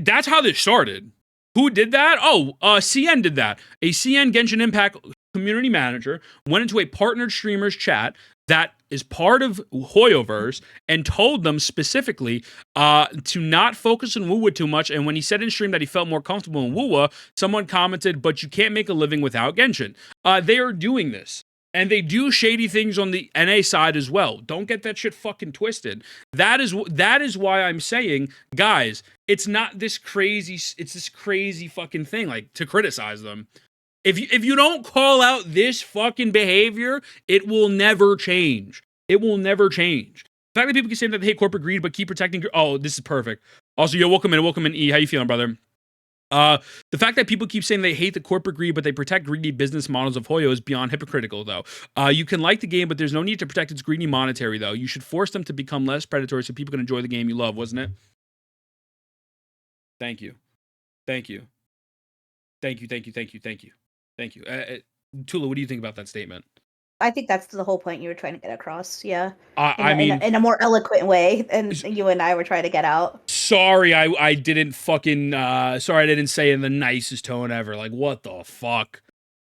That's how this started. Who did that? CN did that. A CN Genshin Impact community manager went into a partnered streamers chat that is part of Hoyoverse and told them specifically to not focus on Wuwa too much. And when he said in stream that he felt more comfortable in Wuwa, someone commented, but you can't make a living without Genshin. They are doing this. And they do shady things on the NA side as well. Don't get that shit fucking twisted. That is why I'm saying, guys, it's not this crazy, it's this crazy fucking thing, like, to criticize them. If you don't call out this fucking behavior, it will never change. It will never change. The fact that people can say that they hate corporate greed but keep protecting... Oh, this is perfect. Also, yo, welcome in, E. How you feeling, brother? The fact that people keep saying they hate the corporate greed but they protect greedy business models of Hoyo is beyond hypocritical, though. You can like the game, but there's no need to protect its greedy monetary, though. You should force them to become less predatory so people can enjoy the game you love, wasn't it? Thank you. Tula, what do you think about that statement? I think that's the whole point you were trying to get across. Yeah. I mean, in a more eloquent way than you and I were trying to get out. sorry, I didn't fucking sorry I didn't say it in the nicest tone ever. Like, what the fuck?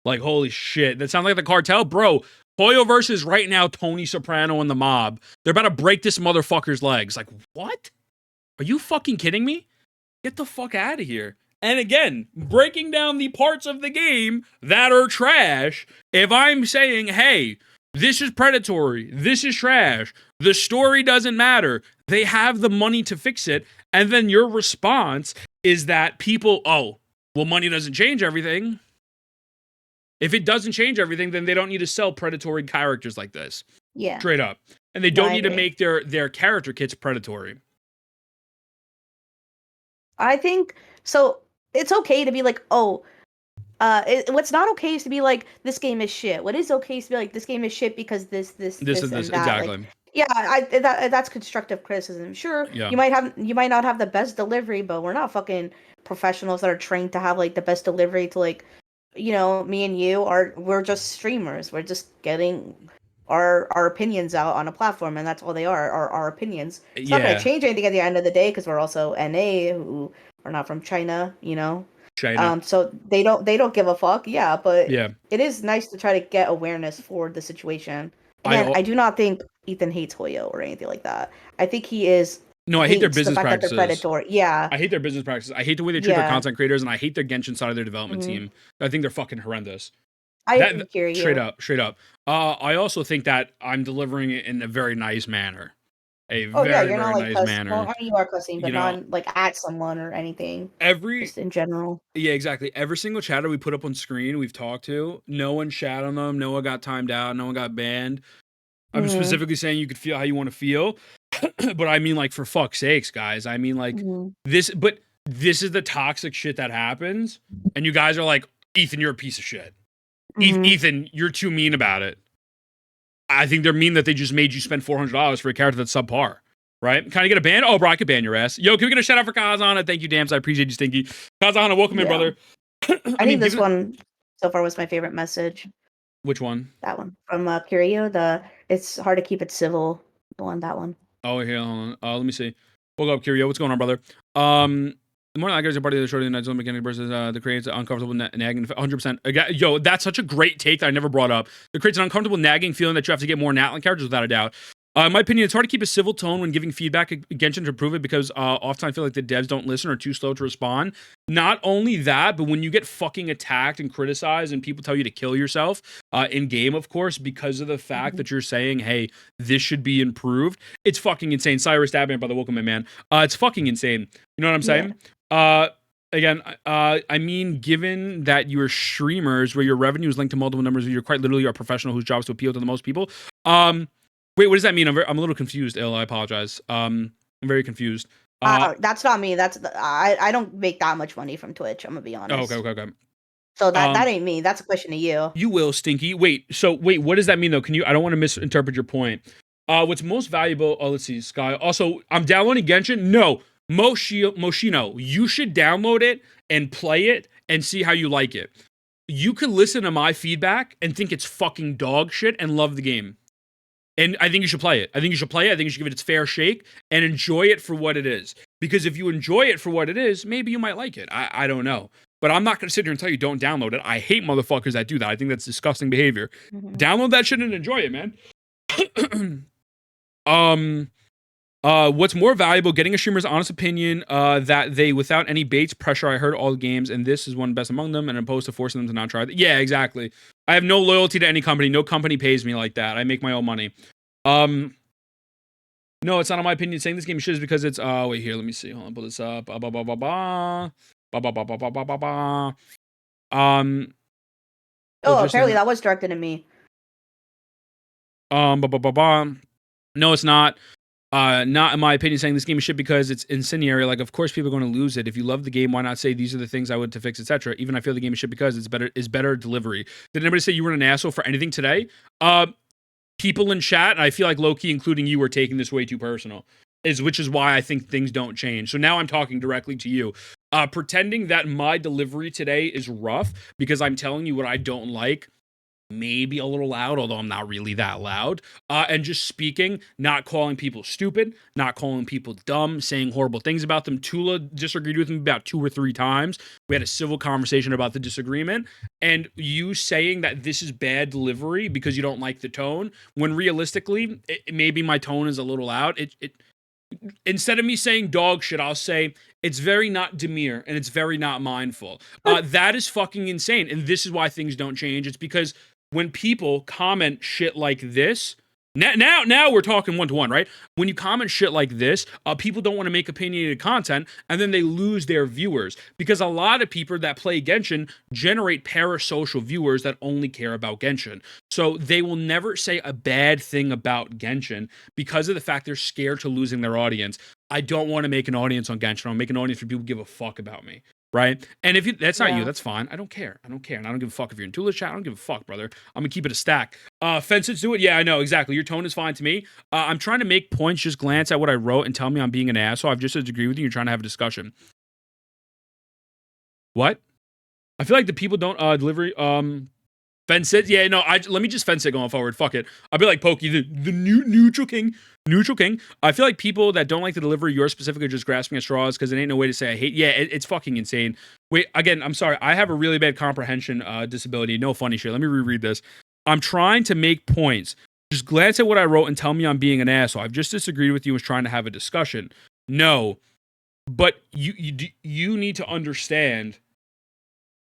Like, holy shit. That sounds like the cartel, bro. Hoyoverse is right now Tony Soprano and the mob. They're about to break this motherfucker's legs. Like, what? Are you fucking kidding me? Get the fuck out of here. And again, breaking down the parts of the game that are trash. If I'm saying, hey, this is predatory, this is trash, the story doesn't matter, they have the money to fix it, and then your response is that people, oh, well, money doesn't change everything. If it doesn't change everything, then they don't need to sell predatory characters like this. Yeah. Straight up. And they don't need to make their character kits predatory. I think so. It's okay to be like, oh, what's not okay is to be like, this game is shit. What is okay is to be like, this game is shit because this and that. Exactly. Like, yeah, that's constructive criticism. Sure, yeah. you might not have the best delivery, but we're not fucking professionals that are trained to have like the best delivery to like, you know, me and you we're just streamers. We're just getting our opinions out on a platform, and that's all they are our opinions. It's not going to change anything at the end of the day because we're also NA who are not from China, you know. China. So they don't give a fuck. Yeah, but yeah, it is nice to try to get awareness for the situation. Again, I do not think Ethan hates Hoyo or anything like that. I think he is. No, I hate their business practices. Predatory. Yeah, I hate their business practices. I hate the way they treat their content creators, and I hate their Genshin side of their development team. I think they're fucking horrendous. I hear you. Straight up. I also think that I'm delivering it in a very nice manner. You're not like nice manner. Well, I mean, you are cussing, but not like at someone or anything. Just in general. Yeah, exactly. Every single chatter we put up on screen, we've talked to, no one shat on them, no one got timed out, no one got banned. I'm specifically saying you could feel how you want to feel, but I mean, like, for fuck's sakes, guys. I mean, like, this is the toxic shit that happens, and you guys are like, Ethan, you're a piece of shit. Ethan, you're too mean about it. I think they're mean that they just made you spend $400 for a character that's subpar, right? Can I get a ban? Oh, bro, I could ban your ass. Yo, can we get a shout out for Kazana? Thank you, Dams. I appreciate you, Stinky. Kazana, welcome in, brother. I think this one so far was my favorite message. Which one? That one from Kirio. It's hard to keep it civil. That one. Oh, here, hold on. Let me see. Woke up, Kirio. What's going on, brother? The more like a party of the shorty the night mechanic versus the creates uncomfortable nagging 100%. Yo, that's such a great take that I never brought up. It creates an uncomfortable nagging feeling that you have to get more Natlan characters without a doubt. In my opinion, it's hard to keep a civil tone when giving feedback Genshin to improve it because often I feel like the devs don't listen or are too slow to respond. Not only that, but when you get fucking attacked and criticized and people tell you to kill yourself in game, of course, because of the fact that you're saying, hey, this should be improved, it's fucking insane. Cyrus Dabman, brother, welcome in, man. It's fucking insane. You know what I'm saying? Again, I mean, given that you're streamers where your revenue is linked to multiple numbers, you're quite literally a professional whose job is to appeal to the most people. Wait, what does that mean? I'm a little confused, I apologize. I'm very confused. That's not me. I don't make that much money from Twitch, I'm gonna be honest. Oh, okay. So that ain't me. That's a question to you. You will, Stinky. Wait, what does that mean though? I don't want to misinterpret your point. What's most valuable? Oh, let's see, Sky. Also, I'm downloading Genshin. No, Moshino, you should download it and play it and see how you like it. You could listen to my feedback and think it's fucking dog shit and love the game. And I think you should play it. I think you should give it its fair shake and enjoy it for what it is. Because if you enjoy it for what it is, maybe you might like it. I don't know. But I'm not going to sit here and tell you don't download it. I hate motherfuckers that do that. I think that's disgusting behavior. Download that shit and enjoy it, man. What's more valuable, getting a streamer's honest opinion that they, without any baits, pressure, I heard all the games, and this is one best among them, and opposed to forcing them to not try. Yeah, exactly. I have no loyalty to any company. No company pays me like that. I make my own money. No, it's not in my opinion. Saying this game shit is because it's, wait here, let me see. Hold on, pull this up. Apparently that was directed at me. No, it's not. Not in my opinion saying this game is shit because it's incendiary. Like, of course people are going to lose it. If you love the game, why not say these are the things I would to fix, etc. Even I feel the game is shit because it's better delivery. Did anybody say you were an asshole for anything today? People in chat, and I feel like low-key including you, are taking this way too personal. Which is why I think things don't change. So now I'm talking directly to you. Pretending that my delivery today is rough because I'm telling you what I don't like maybe a little loud, although I'm not really that loud, and just speaking, not calling people stupid, not calling people dumb, saying horrible things about them. Tula disagreed with me about 2 or 3 times. We had a civil conversation about the disagreement, and you saying that this is bad delivery because you don't like the tone, when realistically, maybe my tone is a little loud. Instead of me saying dog shit, I'll say it's very not demure and it's very not mindful. That is fucking insane. And this is why things don't change. It's because when people comment shit like this, now we're talking 1-to-1, right? When you comment shit like this, people don't want to make opinionated content, and then they lose their viewers, because a lot of people that play Genshin generate parasocial viewers that only care about Genshin. So they will never say a bad thing about Genshin because of the fact they're scared to losing their audience. I don't want to make an audience on Genshin. I'll make an audience for people who give a fuck about me. Right? And if that's not you, that's fine. I don't care. And I don't give a fuck if you're in Tula's chat. I don't give a fuck, brother. I'm gonna keep it a stack. Fences do it. Yeah, I know, exactly. Your tone is fine to me. I'm trying to make points. Just glance at what I wrote and tell me I'm being an asshole. I've just disagreed with you. You're trying to have a discussion. What? I feel like the people don't deliver fence it. Yeah, no, let me just fence it going forward. Fuck it. I'll be like Pokey, the neutral king. Neutral king. I feel like people that don't like the delivery, you're specifically just grasping at straws because it ain't no way to say I hate. Yeah, it's fucking insane. Wait, again, I'm sorry. I have a really bad comprehension disability. No funny shit. Let me reread this. I'm trying to make points. Just glance at what I wrote and tell me I'm being an asshole. I've just disagreed with you and was trying to have a discussion. No, but you need to understand.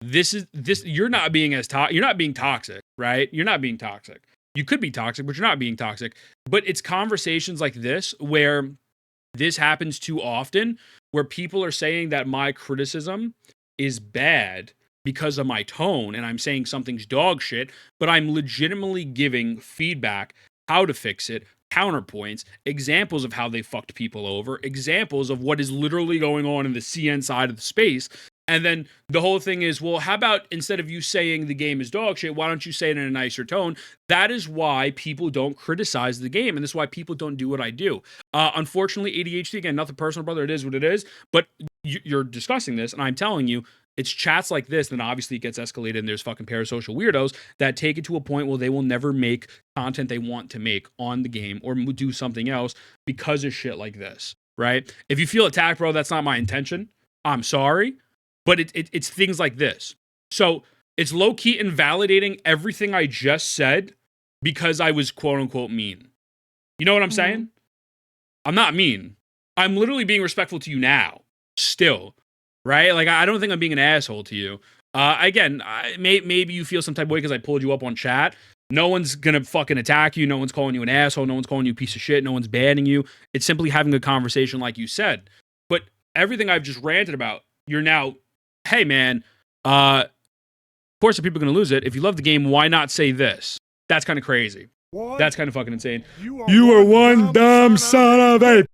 This. You're not being you're not being toxic, right? You're not being toxic. You could be toxic, but you're not being toxic. But it's conversations like this where this happens too often, where people are saying that my criticism is bad because of my tone, and I'm saying something's dog shit, but I'm legitimately giving feedback, how to fix it, counterpoints, examples of how they fucked people over, examples of what is literally going on in the CN side of the space. And then the whole thing is, well, how about instead of you saying the game is dog shit, why don't you say it in a nicer tone? That is why people don't criticize the game, and this is why people don't do what I do. Unfortunately, ADHD, again, nothing personal, brother, it is what it is, but you're discussing this, and I'm telling you, it's chats like this, then obviously it gets escalated, and there's fucking parasocial weirdos that take it to a point where they will never make content they want to make on the game or do something else because of shit like this, right? If you feel attacked, bro, that's not my intention. I'm sorry. But it's things like this. So it's low-key invalidating everything I just said because I was quote-unquote mean. You know what I'm saying? I'm not mean. I'm literally being respectful to you now. Still. Right? Like, I don't think I'm being an asshole to you. Again, maybe you feel some type of way because I pulled you up on chat. No one's gonna fucking attack you. No one's calling you an asshole. No one's calling you a piece of shit. No one's banning you. It's simply having a conversation like you said. But everything I've just ranted about, you're now... Hey, man, of course the people are going to lose it. If you love the game, why not say this? That's kind of crazy. What? That's kind of fucking insane. You are one dumb son of a...